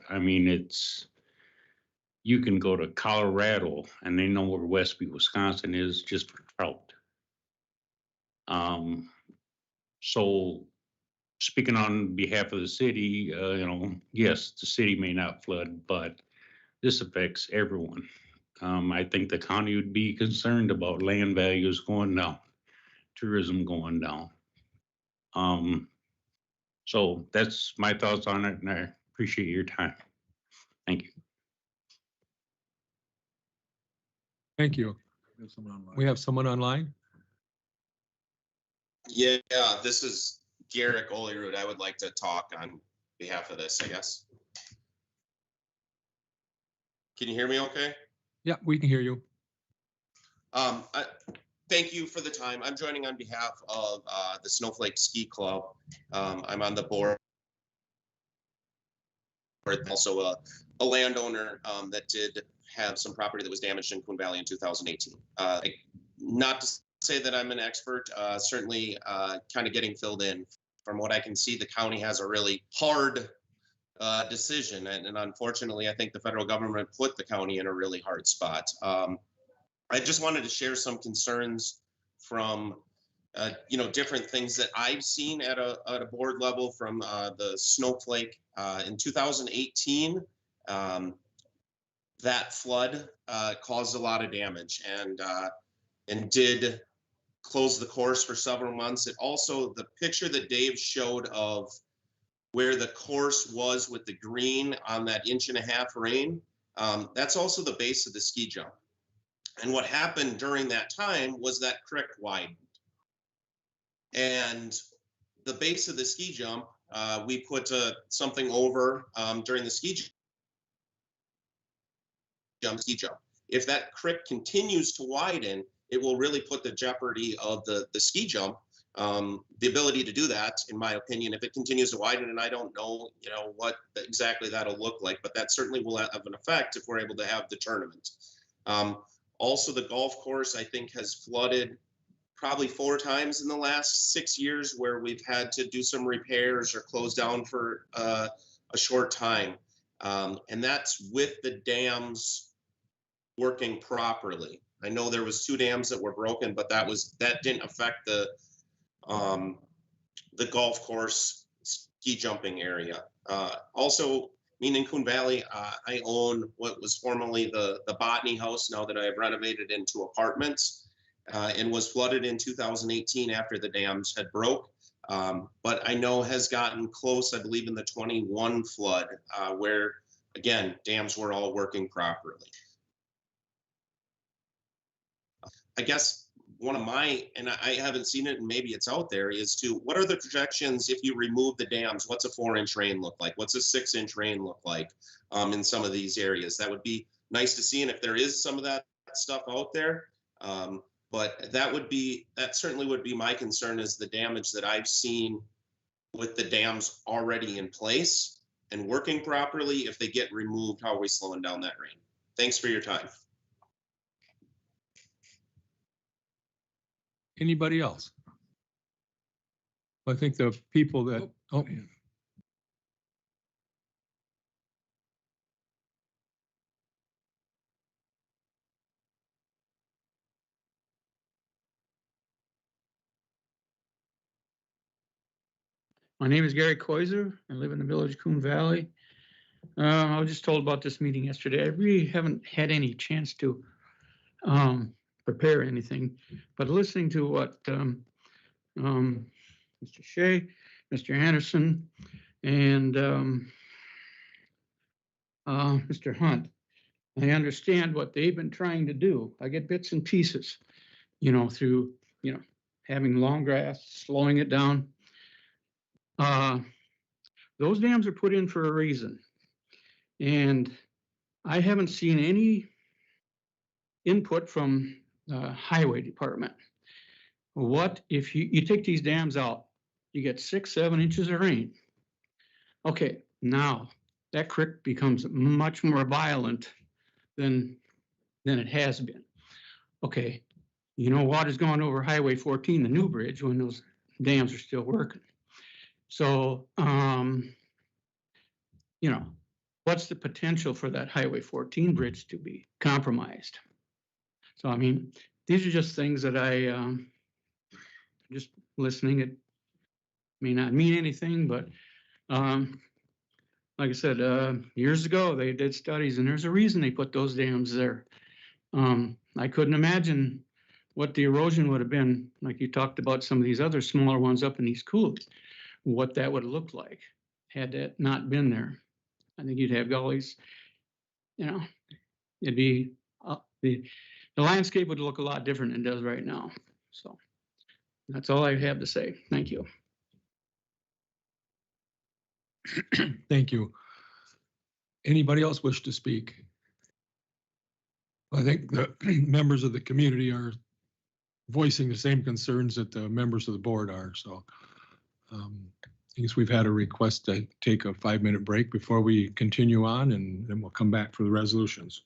You can go to Colorado and they know where Westby, Wisconsin is just for trout. So speaking on behalf of the city, yes, the city may not flood, but this affects everyone. I think the county would be concerned about land values going down, tourism going down. So that's my thoughts on it, and I appreciate your time. Thank you. Thank you. We have someone online. Yeah, this is Garrick Olerud. I would like to talk on behalf of this, I guess. Can you hear me okay? Yeah, we can hear you. Thank you for the time. I'm joining on behalf of the Snowflake Ski Club. I'm on the board. Also a landowner that did have some property that was damaged in Coon Valley in 2018. Not to say that I'm an expert, certainly kind of getting filled in. From what I can see, the county has a really hard decision. And unfortunately, I think the federal government put the county in a really hard spot. I just wanted to share some concerns from different things that I've seen at a board level from the snowflake in 2018. That flood caused a lot of damage and did close the course for several months. It also, the picture that Dave showed of where the course was with the green on that 1.5-inch rain, that's also the base of the ski jump. And what happened during that time was that creek widened. And the base of the ski jump, we put something over during the ski jump. If that creek continues to widen, it will really put the jeopardy of the ski jump, the ability to do that, in my opinion, if it continues to widen. And I don't know, what exactly that'll look like, but that certainly will have an effect if we're able to have the tournament. Also, the golf course, I think, has flooded probably 4 times in the last 6 years, where we've had to do some repairs or close down for a short time. And that's with the dams working properly. I know there was 2 dams that were broken, but that didn't affect the golf course ski jumping area. Also, in Coon Valley, I own what was formerly the Botany House, now that I have renovated into apartments, and was flooded in 2018 after the dams had broke. But I know has gotten close, I believe, in the 21 flood, where, again, dams were all working properly. I guess one of my, and I haven't seen it and maybe it's out there, is to what are the projections if you remove the dams? What's a 4-inch rain look like? What's a 6-inch rain look like in some of these areas? That would be nice to see. And if there is some of that stuff out there, but that certainly would be my concern, is the damage that I've seen with the dams already in place and working properly. If they get removed, how are we slowing down that rain? Thanks for your time. Anybody else? I think the people that, My name is Gary Koiser. I live in the village of Coon Valley. I was just told about this meeting yesterday. I really haven't had any chance to prepare anything, but listening to what Mr. Shea, Mr. Anderson, and Mr. Hunt, I understand what they've been trying to do. I get bits and pieces, through, having long grass, slowing it down. Those dams are put in for a reason. And I haven't seen any input from the highway department. What if you take these dams out, you get 6-7 inches of rain. Okay, now that creek becomes much more violent than it has been. Okay, water's gone over Highway 14, the new bridge, when those dams are still working. So, what's the potential for that Highway 14 bridge to be compromised? So, these are just things that I, just listening, it may not mean anything, but like I said, years ago, they did studies, and there's a reason they put those dams there. I couldn't imagine what the erosion would have been, like you talked about some of these other smaller ones up in East Cooley, what that would look like had that not been there. I think you'd have gullies, it'd be, the landscape would look a lot different than it does right now. So that's all I have to say. Thank you. thank you. Anybody else wish to speak? I think the members of the community are voicing the same concerns that the members of the board are. So I guess we've had a request to take a 5-minute break before we continue on, and then we'll come back for the resolutions.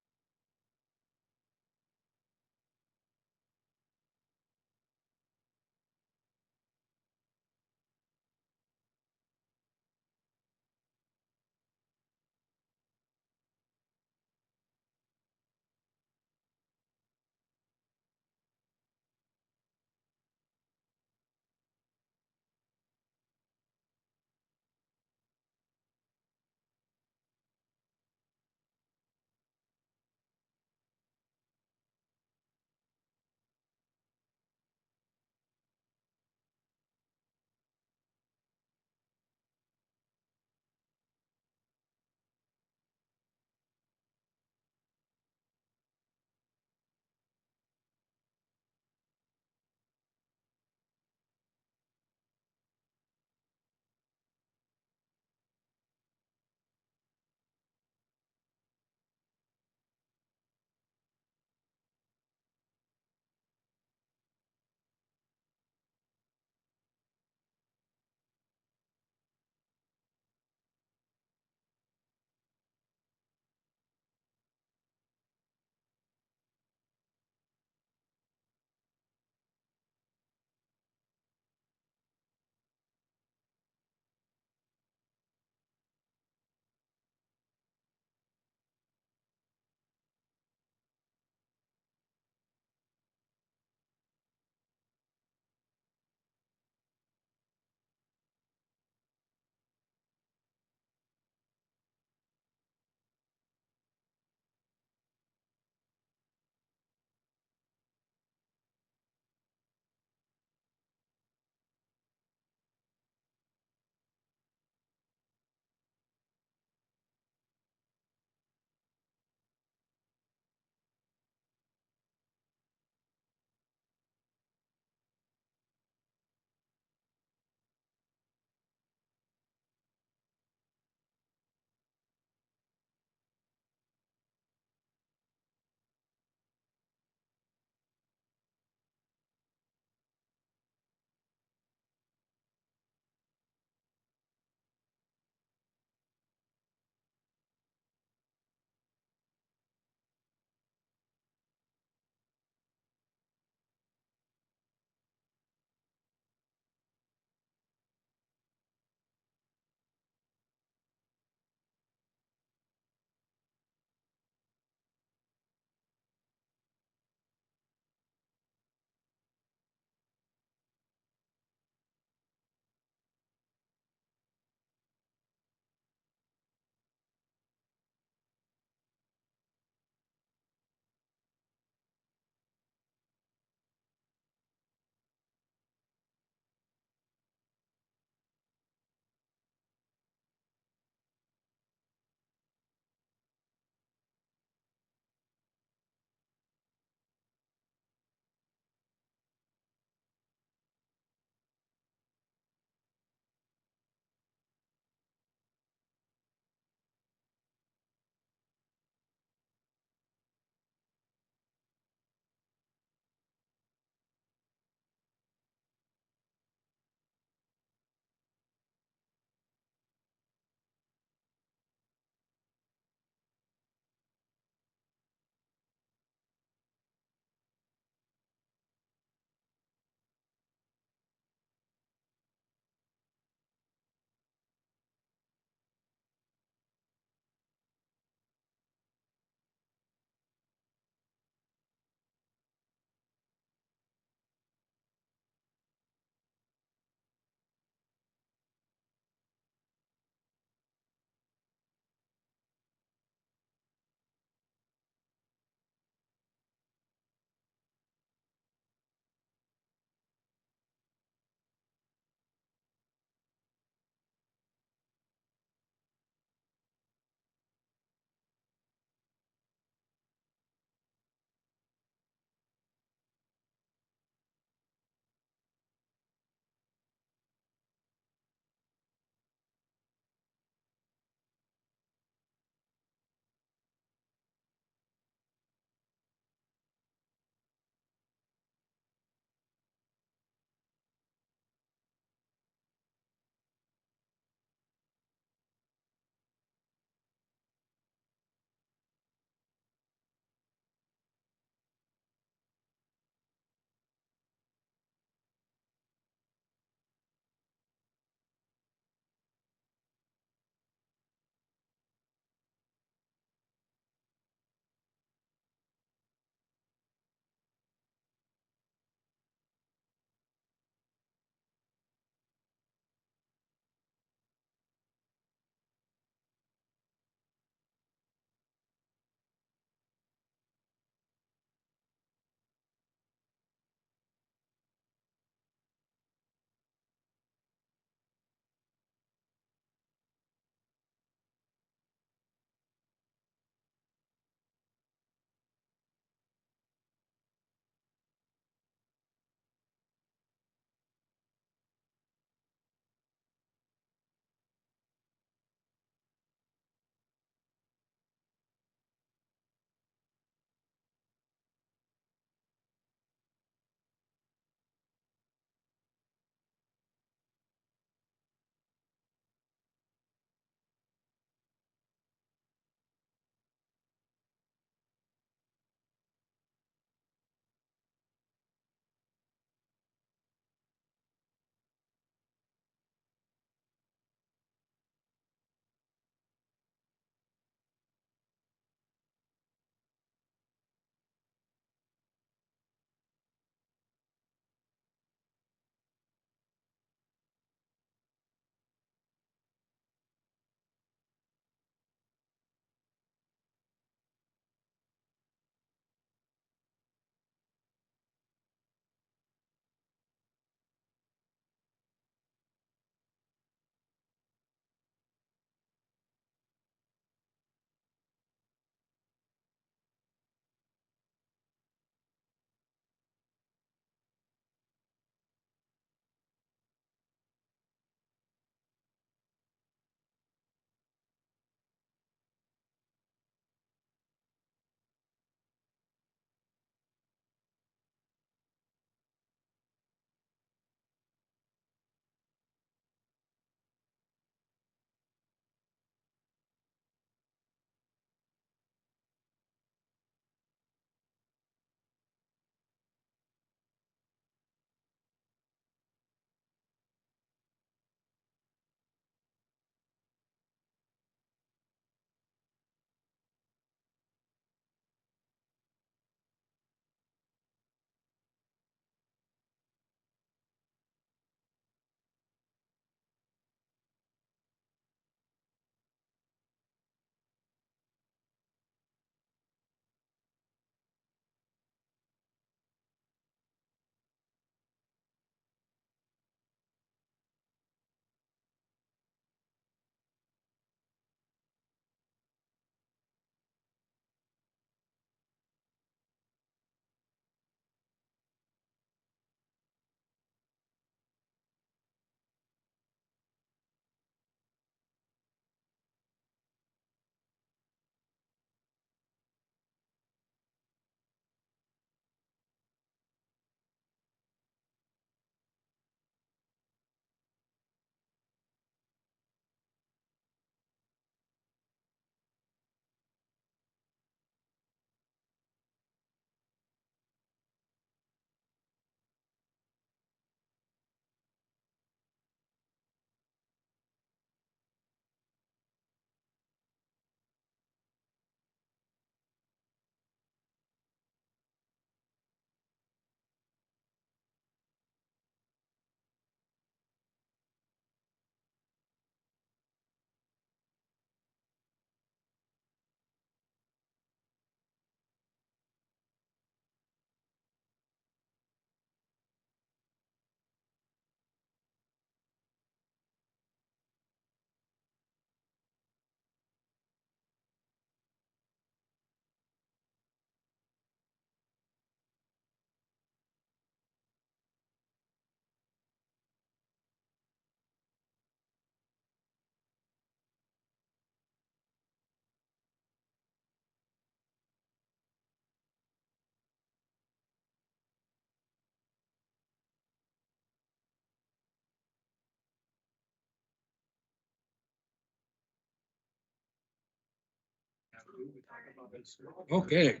Okay.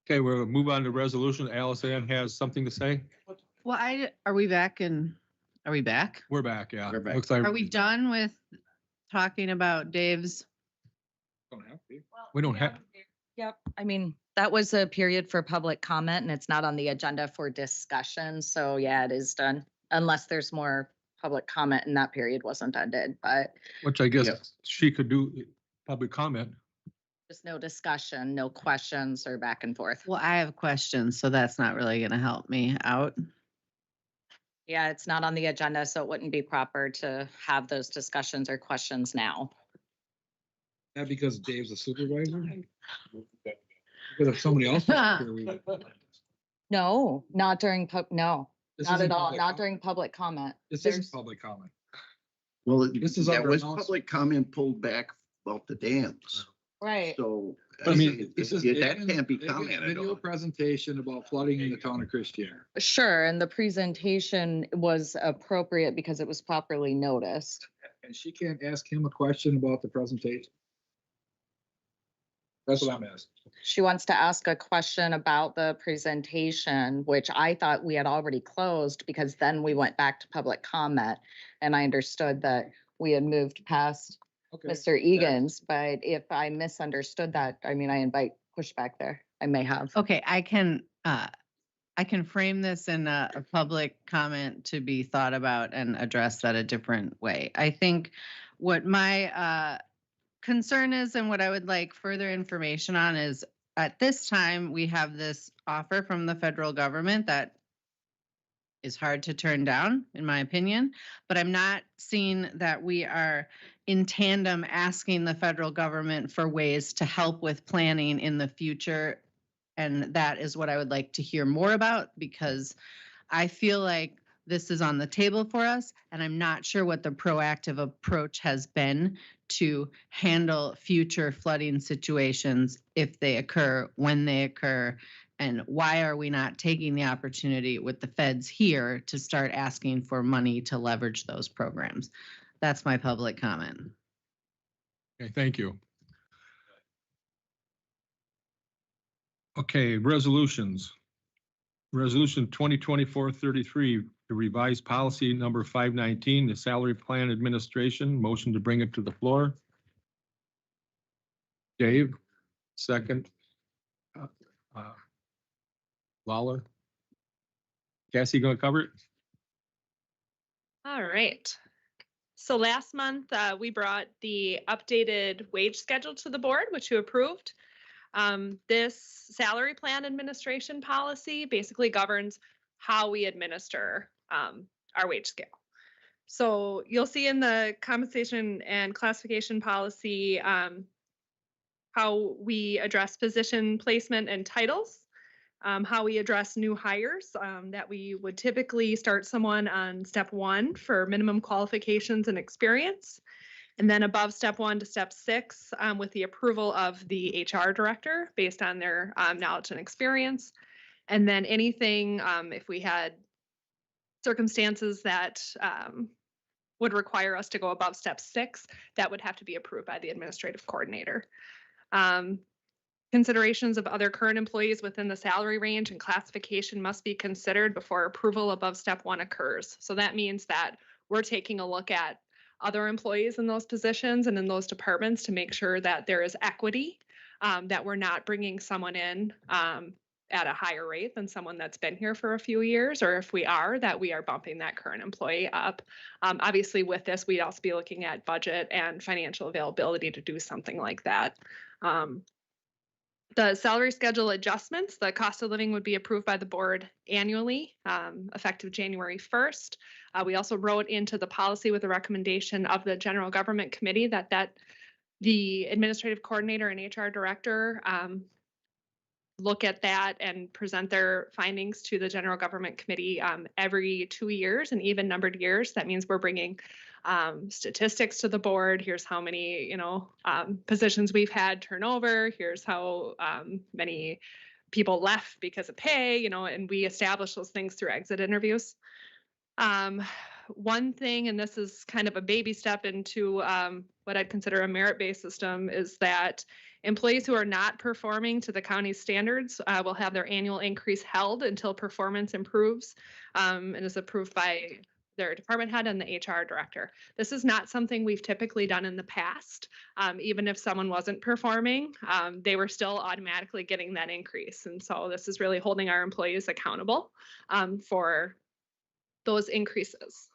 Okay, we'll move on to resolution. Alice Ann has something to say. Well, are we back are we back? We're back, yeah. We're back. Looks like Are we done with talking about Dave's? we don't have, Yep, I mean, that was a period for public comment and it's not on the agenda for discussion. So yeah, it is done unless there's more public comment and that period wasn't ended, but which I guess Yep. she could do public comment. just no discussion, no questions or back and forth. Well, I have questions, so that's not really gonna help me out. Yeah, it's not on the agenda, so it wouldn't be proper to have those discussions or questions now. That because Dave's a supervisor? Because if somebody else. was here, we would- No, not during, no, This not isn't at all, public not comment. during public comment. This There's- isn't public comment. Well, This is that under was announcement. public comment pulled back about the dams. Right. So, I mean, that can't be They get a commented Video on. presentation about flooding in the town of Christiana. Sure, and the presentation was appropriate because it was properly noticed. And she can't ask him a question about the presentation. That's what I'm asking. She wants to ask a question about the presentation, which I thought we had already closed because then we went back to public comment. And I understood that we had moved past Okay. Mr. Egan's, but if I misunderstood that, I mean, I invite pushback there. I may have. Okay, I can frame this in a public comment to be thought about and address that a different way. I think what my concern is and what I would like further information on is at this time, we have this offer from the federal government that is hard to turn down, in my opinion, but I'm not seeing that we are in tandem asking the federal government for ways to help with planning in the future. And that is what I would like to hear more about because I feel like this is on the table for us and I'm not sure what the proactive approach has been to handle future flooding situations if they occur, when they occur, and why are we not taking the opportunity with the feds here to start asking for money to leverage those programs? That's my public comment. Okay, thank you. Okay, resolutions. Resolution 2024-33, the revised policy number 519, the salary plan administration, motion to bring it to the floor. Dave, second. Lawler. Cassie, gonna cover it? All right. So last month, we brought the updated wage schedule to the board, which you approved. This salary plan administration policy basically governs how we administer our wage scale. So you'll see in the compensation and classification policy how we address position placement and titles, how we address new hires, that we would typically start someone on step 1 for minimum qualifications and experience. And then above step 1 to step 6 with the approval of the HR director based on their knowledge and experience. And then anything, if we had circumstances that would require us to go above step 6, that would have to be approved by the administrative coordinator. Considerations of other current employees within the salary range and classification must be considered before approval above step 1 occurs. So that means that we're taking a look at other employees in those positions and in those departments to make sure that there is equity, that we're not bringing someone in at a higher rate than someone that's been here for a few years, or if we are, that we are bumping that current employee up. Obviously with this, we'd also be looking at budget and financial availability to do something like that. The salary schedule adjustments, the cost of living would be approved by the board annually, effective January 1st. We also wrote into the policy with a recommendation of the General Government Committee that the administrative coordinator and HR director look at that and present their findings to the General Government Committee every 2 years and even numbered years. That means we're bringing statistics to the board. Here's how many, positions we've had turnover. Here's how many people left because of pay, and we establish those things through exit interviews. one thing, and this is kind of a baby step into what I'd consider a merit-based system, is that employees who are not performing to the county's standards will have their annual increase held until performance improves and is approved by their department head and the HR director. This is not something we've typically done in the past. Even if someone wasn't performing, they were still automatically getting that increase. And so this is really holding our employees accountable for those increases.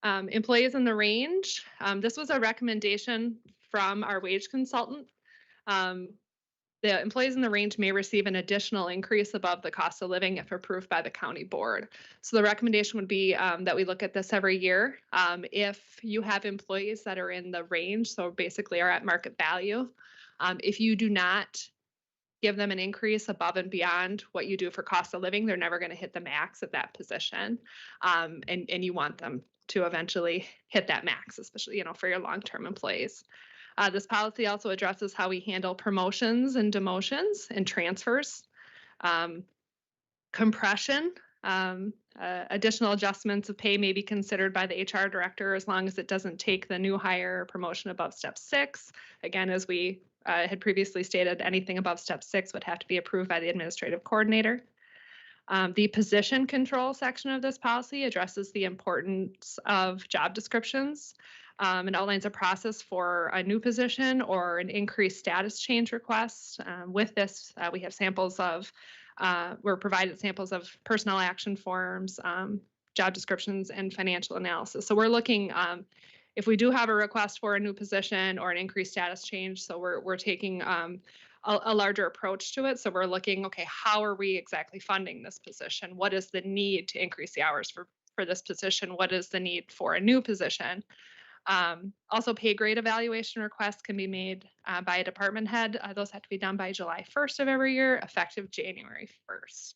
Employees in the range, this was a recommendation from our wage consultant. The employees in the range may receive an additional increase above the cost of living if approved by the county board. So the recommendation would be that we look at this every year. If you have employees that are in the range, so basically are at market value, if you do not give them an increase above and beyond what you do for cost of living, they're never going to hit the max at that position. And you want them to eventually hit that max, especially, for your long-term employees. This policy also addresses how we handle promotions and demotions and transfers. Compression, additional adjustments of pay may be considered by the HR director as long as it doesn't take the new hire promotion above step 6. Again, as we had previously stated, anything above step 6 would have to be approved by the administrative coordinator. The position control section of this policy addresses the importance of job descriptions and outlines a process for a new position or an increased status change request. With this, we have samples of, we're provided samples of personnel action forms, job descriptions, and financial analysis. So we're looking, if we do have a request for a new position or an increased status change, so we're taking a larger approach to it. So we're looking, okay, how are we exactly funding this position? What is the need to increase the hours for this position? What is the need for a new position? Also, pay grade evaluation requests can be made by a department head. Those have to be done by July 1st of every year, effective January 1st.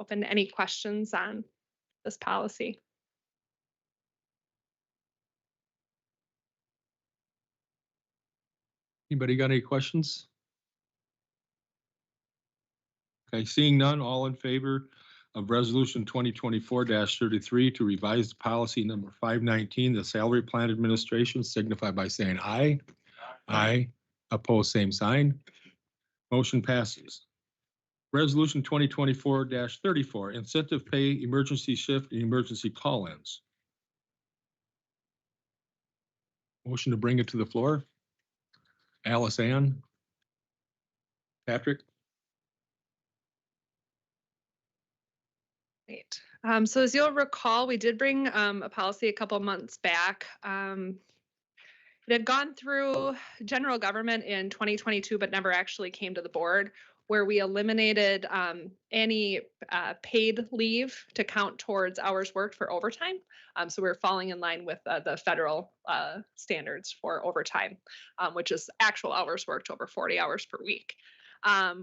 Open to any questions on this policy. Anybody got any questions? Okay, seeing none, all in favor of resolution 2024-33 to revise policy number 519, the salary plan administration, signify by saying aye. Aye. Opposed, same sign. Motion passes. Resolution 2024-34, incentive pay, emergency shift, and emergency call-ins. Motion to bring it to the floor. Alice Ann. Patrick. Great. So as you'll recall, we did bring a policy a couple months back. It had gone through general government in 2022, but never actually came to the board, where we eliminated any paid leave to count towards hours worked for overtime. So we're falling in line with the federal standards for overtime, which is actual hours worked over 40 hours per week.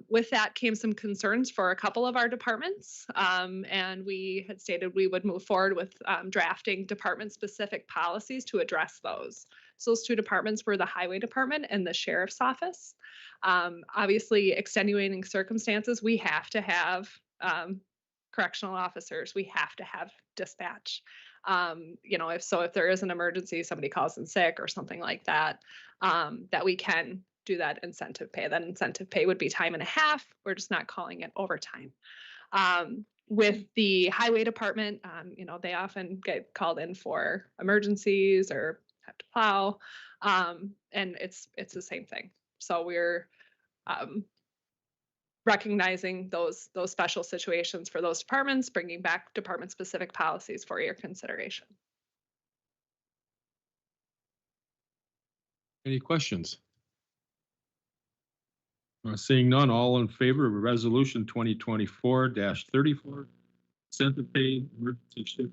With that came some concerns for a couple of our departments, and we had stated we would move forward with drafting department-specific policies to address those. So those two departments were the highway department and the sheriff's office. Obviously, extenuating circumstances, we have to have correctional officers, we have to have dispatch. If there is an emergency, somebody calls in sick or something like that, that we can do that incentive pay. That incentive pay would be time and a half. We're just not calling it overtime. With the highway department, they often get called in for emergencies or have to plow, and it's the same thing. So we're recognizing those special situations for those departments, bringing back department-specific policies for your consideration. Any questions? Seeing none, all in favor of resolution 2024-34, incentive pay, emergency shift.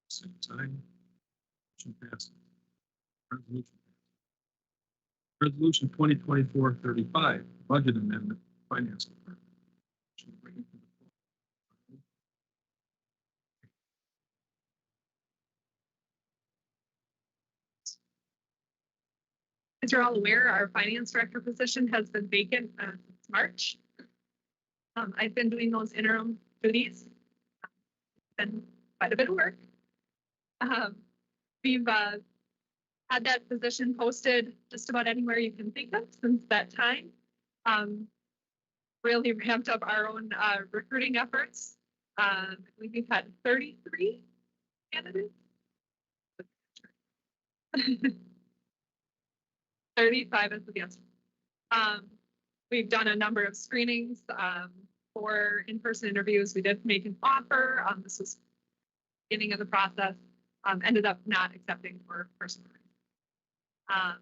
Same time. Motion passes. Resolution 2024-35, budget amendment, finance department. As you're all aware, our finance director position has been vacant since March. I've been doing those interim duties. Been quite a bit of work. We've had that position posted just about anywhere you can think of since that time. Really ramped up our own recruiting efforts. We've had 33 candidates. 35 is the answer. We've done a number of screenings for in-person interviews. We did make an offer. This was the beginning of the process. Ended up not accepting for personal reasons.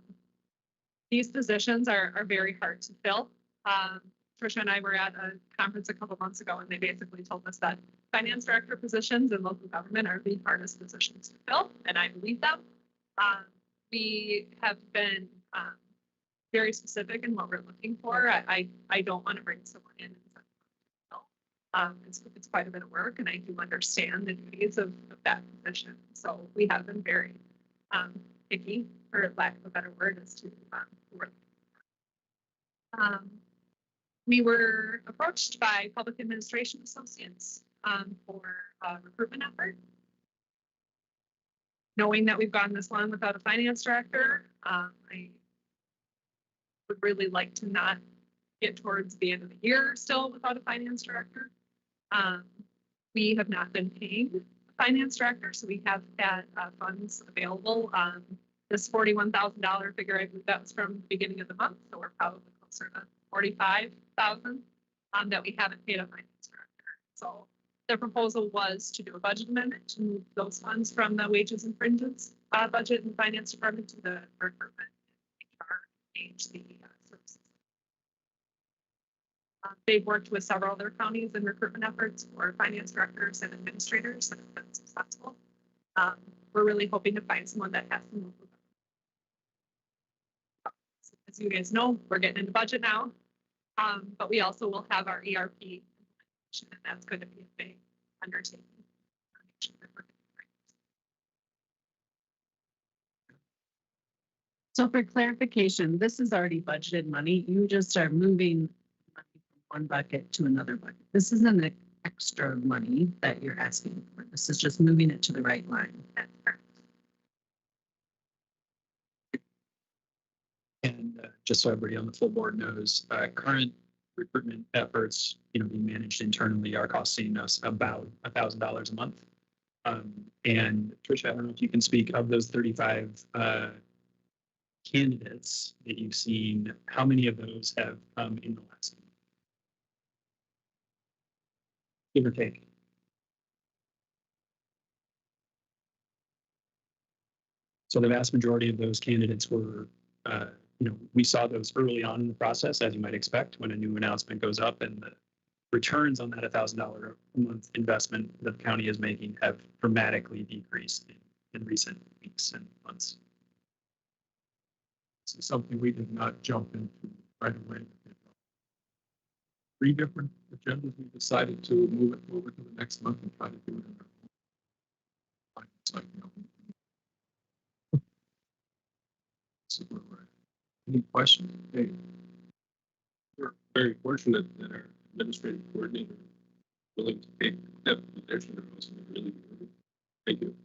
These positions are very hard to fill. Tricia and I were at a conference a couple months ago, and they basically told us that finance director positions in local government are the hardest positions to fill, and I believe them. We have been very specific in what we're looking for. I don't want to bring someone in and it's quite a bit of work, and I do understand the duties of that position. So we have been very picky, for lack of a better word, as to work. We were approached by Public Administration Associates for a recruitment effort. Knowing that we've gone this long without a finance director, I would really like to not get towards the end of the year still without a finance director. We have not been paying a finance director, so we have had funds available. This $41,000 figure, I believe that was from the beginning of the month, so we're probably closer to $45,000 that we haven't paid a finance director. So the proposal was to do a budget amendment to move those funds from the wages and fringes budget in the finance department to the recruitment change the services. They've worked with several other counties in recruitment efforts for finance directors and administrators and have been successful. We're really hoping to find someone that has some local. As you guys know, we're getting into budget now, but we also will have our ERP implementation, and that's going to be a big undertaking. So for clarification, this is already budgeted money. You just are moving money from one bucket to another bucket. This isn't an extra money that you're asking for. This is just moving it to the right line. And just so everybody on the full board knows, current recruitment efforts, being managed internally are costing us about $1,000 a month. And Tricia, I don't know if you can speak of those 35 candidates that you've seen, how many of those have come in the last month? Give or take. So the vast majority of those candidates were, we saw those early on in the process, as you might expect, when a new announcement goes up, and the returns on that $1,000 a month investment that the county is making have dramatically decreased in recent weeks and months. This is something we did not jump into right away. 3 different agendas. We decided to move it forward to the next month and try to do it in our Any questions? Hey, we're very fortunate that our administrative coordinator is willing to take that position. Really, thank you.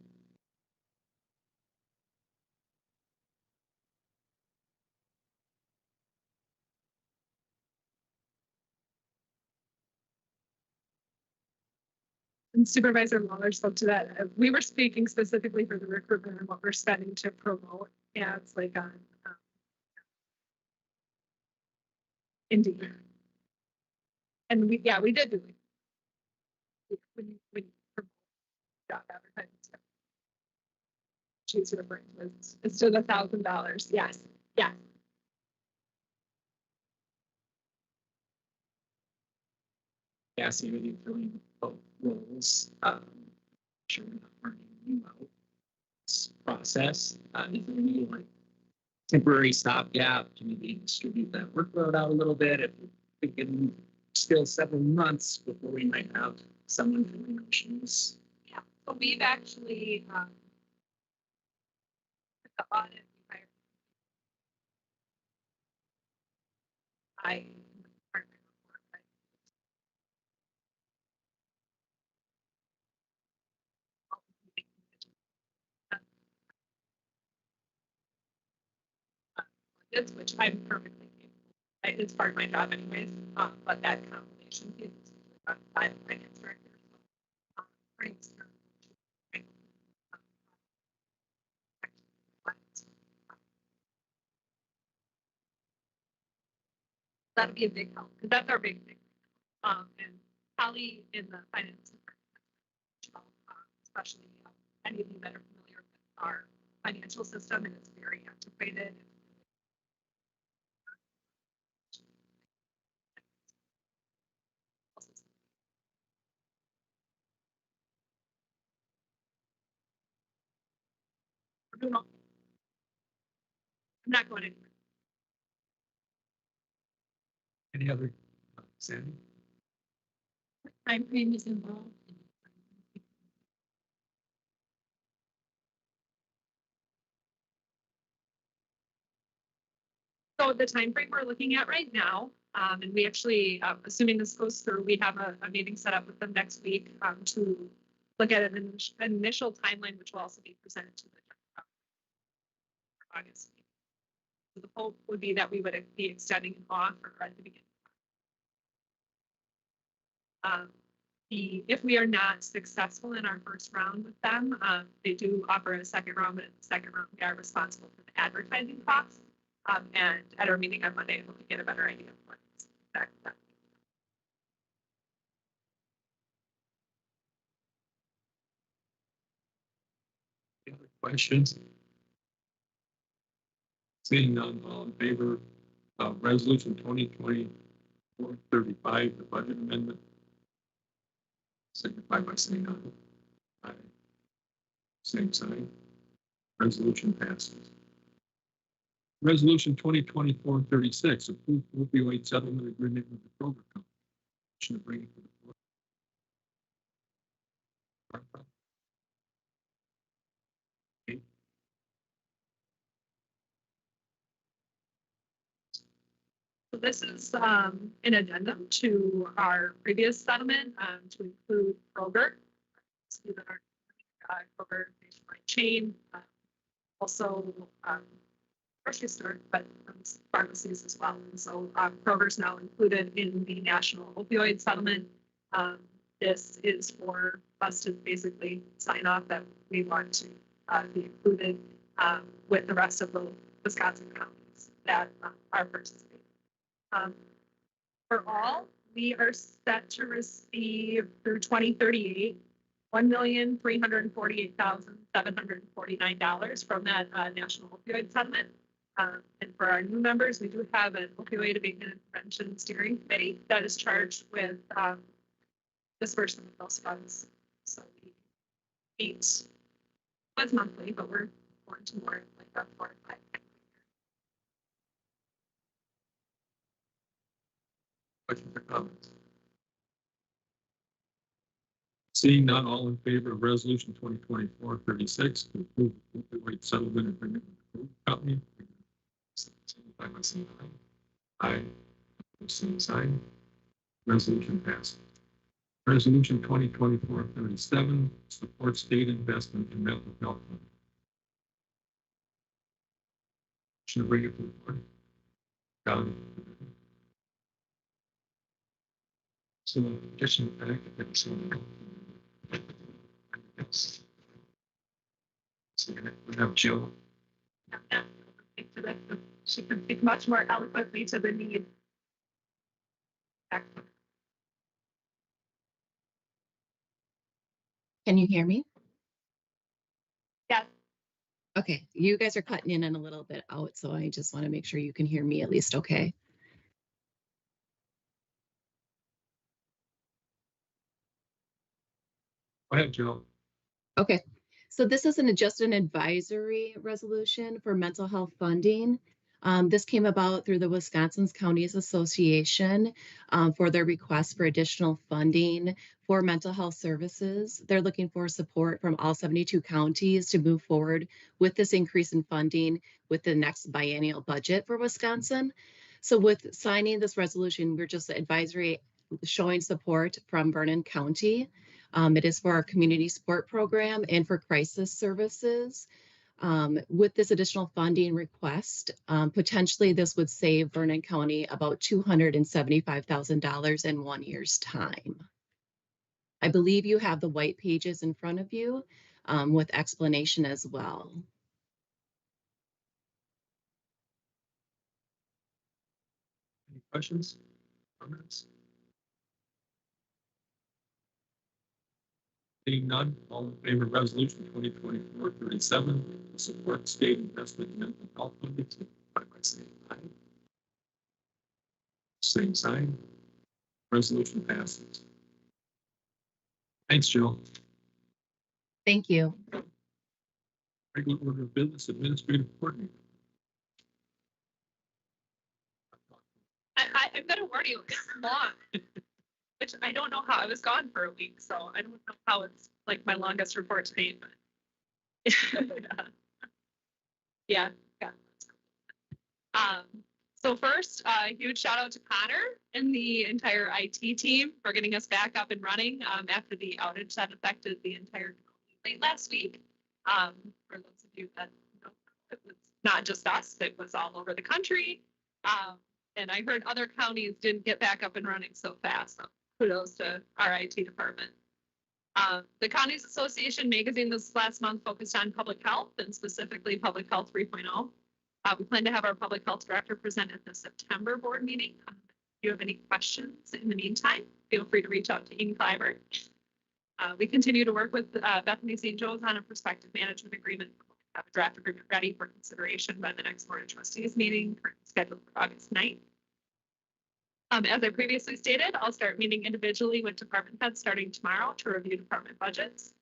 And Supervisor Lawler spoke to that. We were speaking specifically for the recruitment and what we're spending to promote ads like on Indeed. And we did do it. When you promote job advertising stuff. She's referring to it's to the $1,000. Yes. Yeah. Cassie, with you filling both roles, sure we're not burning you out. This process, is there any temporary stopgap to maybe distribute that workload out a little bit? If we can still several months before we might have someone filling those shoes. Yeah, but we've actually the audit. bids, which I'm perfectly capable. It's part of my job anyways, but that compilation is by the finance director. Brings that'd be a big help, because that's our big thing. And Holly in the finance department, especially any of you that are familiar with our financial system, and it's very antiquated. I'm not going anywhere. Any other, Sandy? Time frame is involved. So the timeframe we're looking at right now, and we actually, assuming this goes through, we have a meeting set up with them next week to look at an initial timeline, which will also be presented to the August. So the hope would be that we would be extending an offer at the beginning. If we are not successful in our first round with them, they do offer a second round, but in the second round, we are responsible for the advertising costs. And at our meeting on Monday, we'll get a better idea of what exactly. Any other questions? Seeing none, all in favor of resolution 2024-35, the budget amendment, signify by saying aye. Aye. Same sign. Resolution passes. Resolution 2024-36, approved opioid settlement agreement with the Kroger Company. Should bring it to the floor. Okay. So this is an addendum to our previous settlement to include Kroger. So that our Kroger nationwide chain, also grocery store, but pharmacies as well. And so Kroger's now included in the national opioid settlement. This is for us to basically sign off that we want to be included with the rest of the Wisconsin counties that are participating. For all, we are set to receive through 2038 $1,348,749 from that national opioid settlement. And for our new members, we do have an opioid abatement and prevention steering committee that is charged with disbursement of those funds. So we meet once monthly, but we're going to more like that 4 or 5. Questions or comments? Seeing none, all in favor of resolution 2024-36 to approve the opioid settlement agreement with the Kroger Company. Signify by saying aye. Aye. Same sign. Resolution passes. Resolution 2024-37 supports state investment in mental health. Should bring it to the board. Done. So additional fact that it's so we have Jill. She can speak much more eloquently to the need. Can you hear me? Yes. Okay, you guys are cutting in and a little bit out, so I just want to make sure you can hear me at least okay. Go ahead, Jill. Okay, so this is just an advisory resolution for mental health funding. This came about through the Wisconsin Counties Association for their request for additional funding for mental health services. They're looking for support from all 72 counties to move forward with this increase in funding with the next biennial budget for Wisconsin. So with signing this resolution, we're just advisory showing support from Vernon County. It is for our community support program and for crisis services. With this additional funding request, potentially this would save Vernon County about $275,000 in 1 year's time. I believe you have the white pages in front of you with explanation as well. Any questions? Comments? Seeing none, all in favor of resolution 2024-37, support state investment in mental health funding, by saying aye. Same sign. Resolution passes. Thanks, Jill. Thank you. Regular order of business administrative coordinator. I've got to warn you, it's long. Which I don't know how, I was gone for a week, so I don't know how it's like my longest report to date, but. Yeah. So first, huge shout out to Connor and the entire IT team for getting us back up and running after the outage that affected the entire county late last week. For those of you that know, it was not just us, it was all over the country. And I heard other counties didn't get back up and running so fast. So kudos to our IT department. The Counties Association magazine this last month focused on public health and specifically Public Health 3.0. We plan to have our public health director present at the September board meeting. If you have any questions in the meantime, feel free to reach out to Amy Clyburn. We continue to work with Bethany St. Joe's on a prospective management agreement. Have a draft agreement ready for consideration by the next board of trustees meeting, scheduled for August 9th. As I previously stated, I'll start meeting individually with department heads starting tomorrow to review department budgets,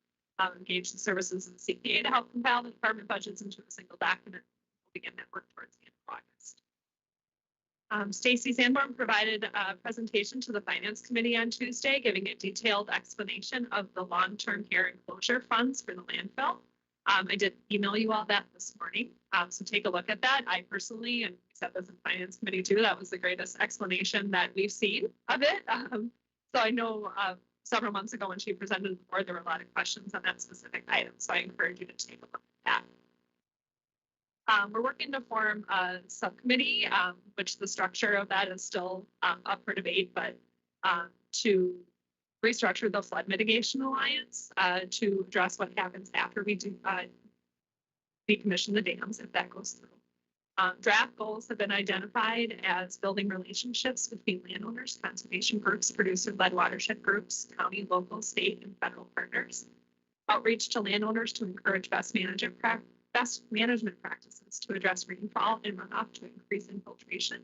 engage the services of the CPA to help compile the department budgets into a single document. We'll begin that work towards the end of August. Stacy Sanborn provided a presentation to the Finance Committee on Tuesday, giving a detailed explanation of the long-term care and closure funds for the landfill. I did email you all that this morning, so take a look at that. I personally, and we said this in Finance Committee too, that was the greatest explanation that we've seen of it. So I know several months ago when she presented to the board, there were a lot of questions on that specific item, so I encourage you to take a look at that. We're working to form a subcommittee, which the structure of that is still up for debate, but to restructure the Flood Mitigation Alliance to address what happens after we do decommission the dams, if that goes through. Draft goals have been identified as building relationships between landowners, conservation groups, producer-led watershed groups, county, local, state, and federal partners. Outreach to landowners to encourage best management practices to address rainfall and runoff to increase infiltration.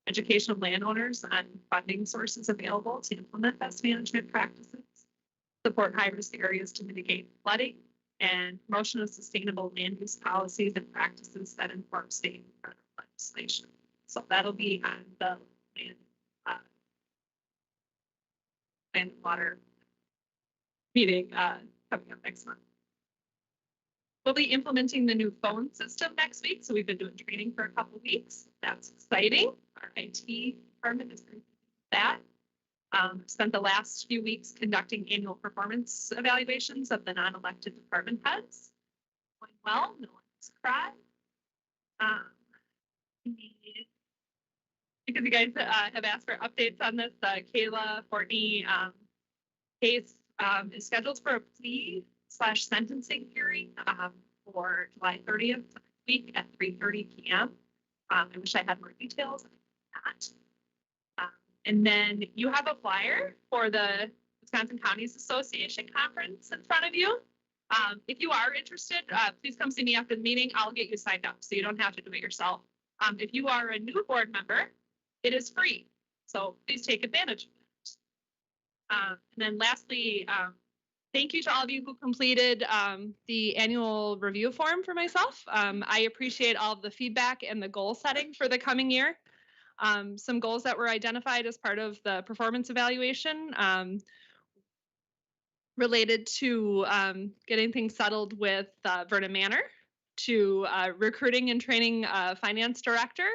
Education of landowners on funding sources available to implement best management practices. Support high-risk areas to mitigate flooding. And promotion of sustainable land use policies and practices that inform state and federal legislation. So that'll be on the land and water meeting coming up next month. We'll be implementing the new phone system next week. So we've been doing training for a couple of weeks. That's exciting. Our IT department is going to do that. Spent the last few weeks conducting annual performance evaluations of the non-elected department heads. Going well, no one's cried. Because you guys have asked for updates on this, Kayla Fortney case is scheduled for a plea/sentencing hearing for July 30th week at 3:30 p.m. I wish I had more details. And then you have a flyer for the Wisconsin Counties Association Conference in front of you. If you are interested, please come see me after the meeting. I'll get you signed up so you don't have to do it yourself. If you are a new board member, it is free. So please take advantage of it. And then lastly, thank you to all of you who completed the annual review form for myself. I appreciate all of the feedback and the goal setting for the coming year. Some goals that were identified as part of the performance evaluation related to getting things settled with Vernon Manor, to recruiting and training a finance director,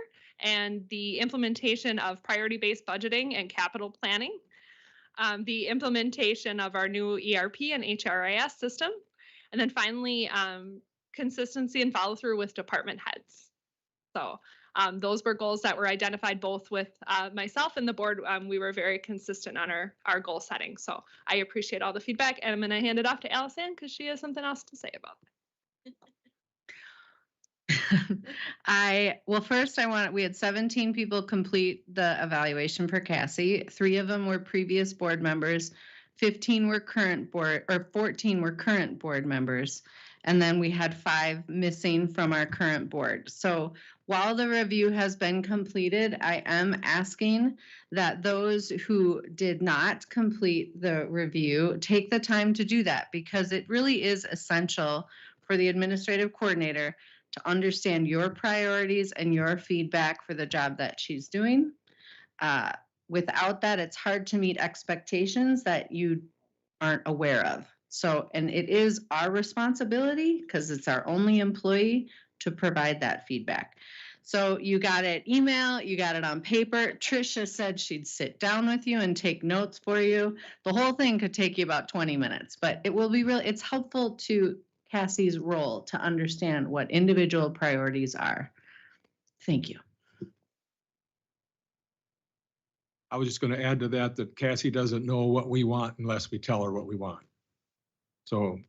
and the implementation of priority-based budgeting and capital planning, the implementation of our new ERP and HRIS system, and then finally consistency and follow through with department heads. So those were goals that were identified both with myself and the board. We were very consistent on our goal setting. So I appreciate all the feedback, and I'm going to hand it off to Allison because she has something else to say about it. We had 17 people complete the evaluation for Cassie. 3 of them were previous board members, 14 were current board members. And then we had 5 missing from our current board. So while the review has been completed, I am asking that those who did not complete the review take the time to do that, because it really is essential for the administrative coordinator to understand your priorities and your feedback for the job that she's doing. Without that, it's hard to meet expectations that you aren't aware of. So, and it is our responsibility, because it's our only employee, to provide that feedback. So you got it email, you got it on paper. Tricia said she'd sit down with you and take notes for you. The whole thing could take you about 20 minutes, but it will be it's helpful to Cassie's role to understand what individual priorities are. Thank you. I was just going to add to that Cassie doesn't know what we want unless we tell her what we want. So,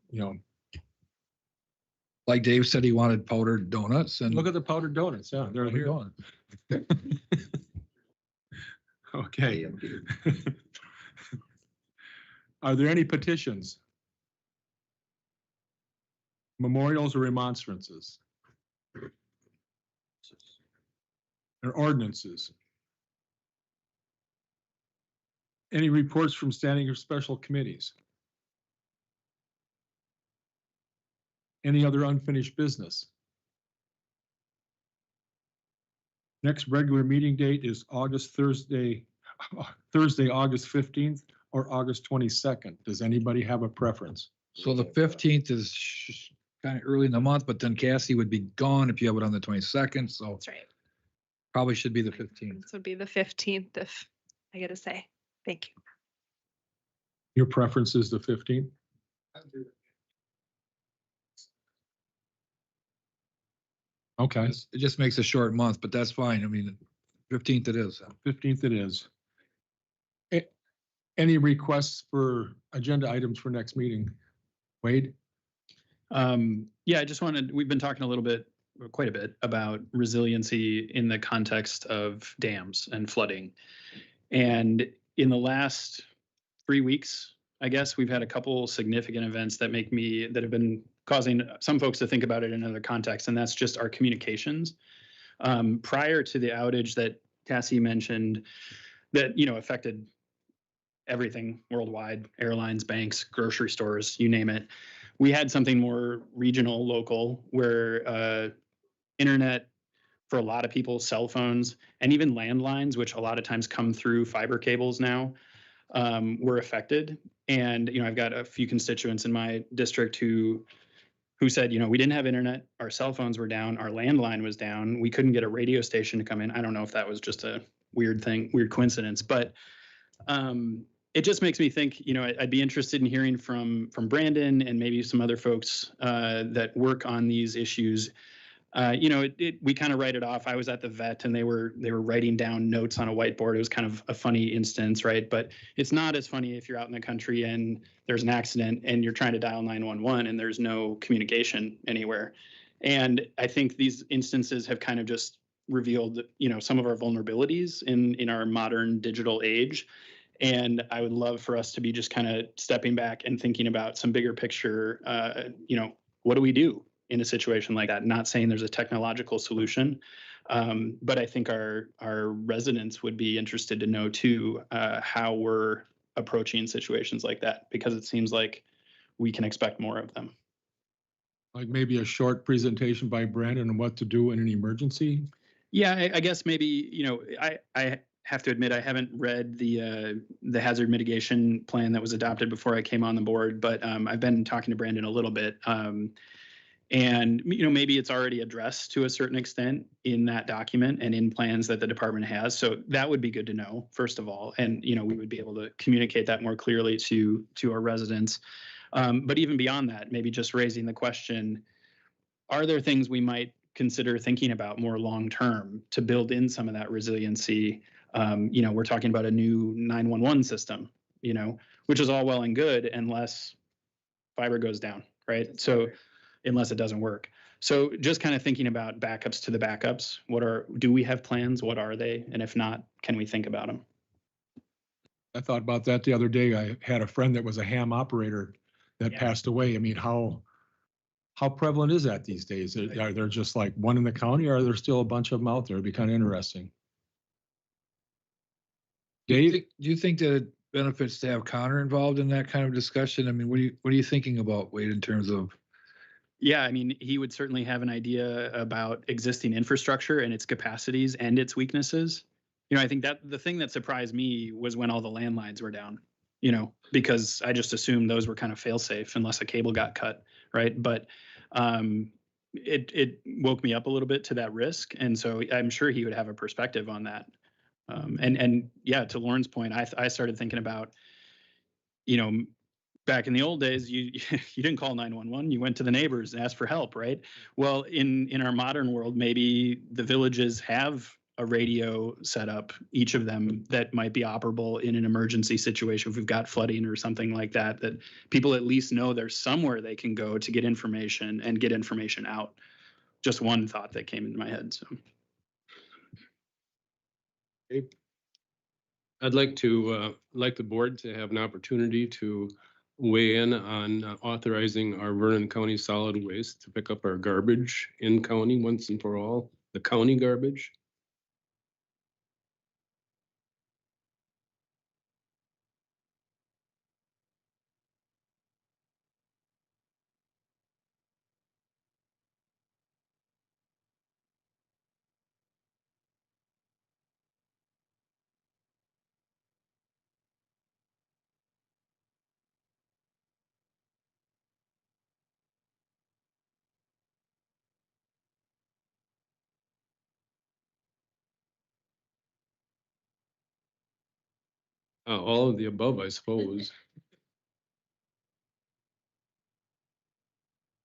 Like Dave said, he wanted powdered donuts, and look at the powdered donuts. Yeah, they're here. Okay. Are there any petitions? Memorials or remonstrances? Or ordinances? Any reports from standing or special committees? Any other unfinished business? Next regular meeting date is Thursday, August 15th or August 22nd. Does anybody have a preference? so the 15th is kind of early in the month, but then Cassie would be gone if you have it on the 22nd, so That's right. probably should be the 15th. This would be the 15th, if I get to say. Thank you. Your preference is the 15th? Okay, It just makes a short month, but that's fine. I mean, 15th it is. 15th it is. Any requests for agenda items for next meeting? Wade? Yeah, we've been talking quite a bit about resiliency in the context of dams and flooding. And in the last 3 weeks, I guess, we've had a couple significant events that have been causing some folks to think about it in another context, and that's just our communications. Prior to the outage that Cassie mentioned that, affected everything worldwide, airlines, banks, grocery stores, you name it. We had something more regional, local, where internet for a lot of people, cell phones, and even landlines, which a lot of times come through fiber cables now, were affected. And, I've got a few constituents in my district who said, we didn't have internet, our cell phones were down, our landline was down, we couldn't get a radio station to come in. I don't know if that was just a weird coincidence, but it just makes me think, I'd be interested in hearing from Brandon and maybe some other folks that work on these issues. We kind of write it off. I was at the vet and they were writing down notes on a whiteboard. It was kind of a funny instance, right? But it's not as funny if you're out in the country and there's an accident and you're trying to dial 911 and there's no communication anywhere. And I think these instances have kind of just revealed, some of our vulnerabilities in our modern digital age. And I would love for us to be just kind of stepping back and thinking about some bigger picture, what do we do in a situation like that? Not saying there's a technological solution, but I think our residents would be interested to know too, how we're approaching situations like that, because it seems like we can expect more of them. Like maybe a short presentation by Brandon on what to do in an emergency? Yeah, I guess maybe, I have to admit I haven't read the hazard mitigation plan that was adopted before I came on the board, but I've been talking to Brandon a little bit. And, maybe it's already addressed to a certain extent in that document and in plans that the department has. So that would be good to know, first of all. And, we would be able to communicate that more clearly to our residents. But even beyond that, maybe just raising the question, are there things we might consider thinking about more long-term to build in some of that resiliency? We're talking about a new 911 system, which is all well and good unless fiber goes down, right? So unless it doesn't work. So just kind of thinking about backups to the backups. Do we have plans? What are they? And if not, can we think about them? I thought about that the other day. I had a friend that was a ham operator that passed away. I mean, how prevalent is that these days? Are there just like one in the county, or are there still a bunch of them out there? It'd be kind of interesting. Dave? Do you think that it benefits to have Connor involved in that kind of discussion? I mean, what are you thinking about, Wade, in terms of? Yeah, I mean, he would certainly have an idea about existing infrastructure and its capacities and its weaknesses. I think that the thing that surprised me was when all the landlines were down, because I just assumed those were kind of fail safe unless a cable got cut, right? But it woke me up a little bit to that risk. And so I'm sure he would have a perspective on that. And yeah, to Lauren's point, I started thinking about, back in the old days, you didn't call 911, you went to the neighbors and asked for help, right? Well, in our modern world, maybe the villages have a radio set up, each of them, that might be operable in an emergency situation. If we've got flooding or something like that, that people at least know there's somewhere they can go to get information and get information out. Just one thought that came into my head. So I'd like the board to have an opportunity to weigh in on authorizing our Vernon County Solid Waste to pick up our garbage in county once and for all, the county garbage. All of the above, I suppose.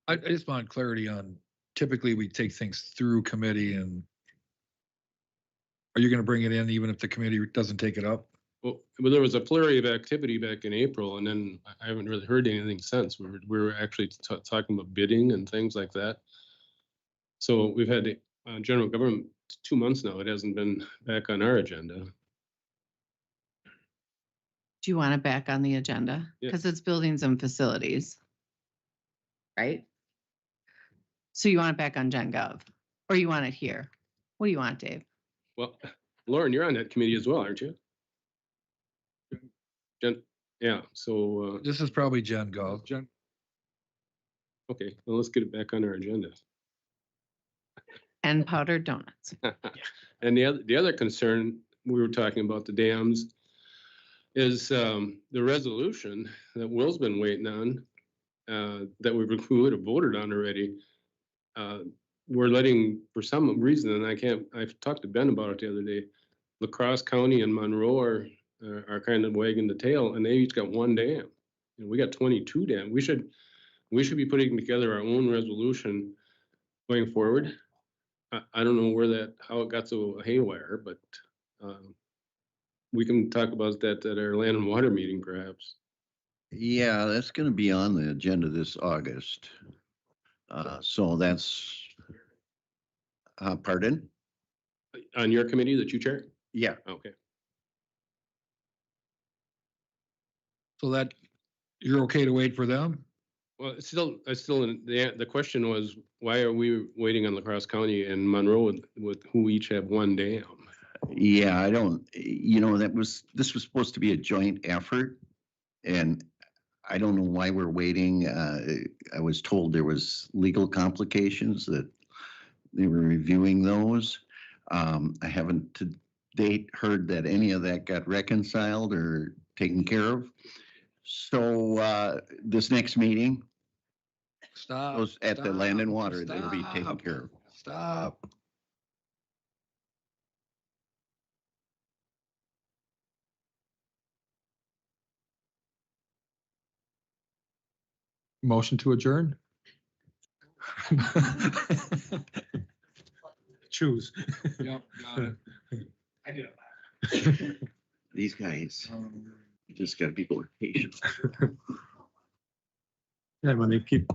I just want clarity on, typically we take things through committee, and are you going to bring it in even if the committee doesn't take it up? Well, there was a flurry of activity back in April, and then I haven't really heard anything since. We were actually talking about bidding and things like that. So we've had general government 2 months now. It hasn't been back on our agenda. Do you want it back on the agenda? Yeah. Because it's buildings and facilities. Right? So you want it back on Gen Gov, or you want it here? What do you want, Dave? Well, Lauren, you're on that committee as well, aren't you? Yeah, so. This is probably Gen Gov. Okay, well, let's get it back on our agenda. And powdered donuts. And the other concern, we were talking about the dams, is the resolution that Will's been waiting on, that we would have voted on already. We're letting, for some reason, and I've talked to Ben about it the other day, La Crosse County and Monroe are kind of wagging the tail, and they each got one dam. And we got 22 dams. We should be putting together our own resolution going forward. I don't know how it got so haywire, but we can talk about that at our land and water meeting, perhaps. Yeah, that's going to be on the agenda this August. So that's, pardon? On your committee that you chair? Yeah. Okay. So that, you're okay to wait for them? Well, the question was, why are we waiting on La Crosse County and Monroe with who each have one dam? Yeah, this was supposed to be a joint effort, and I don't know why we're waiting. I was told there was legal complications, that they were reviewing those. I haven't to date heard that any of that got reconciled or taken care of. So this next meeting, those at the land and water, that'll be taken care of. Stop. Motion to adjourn? Choose. Yep, got it. I did it. These guys, you just gotta be more patient. Yeah, when they keep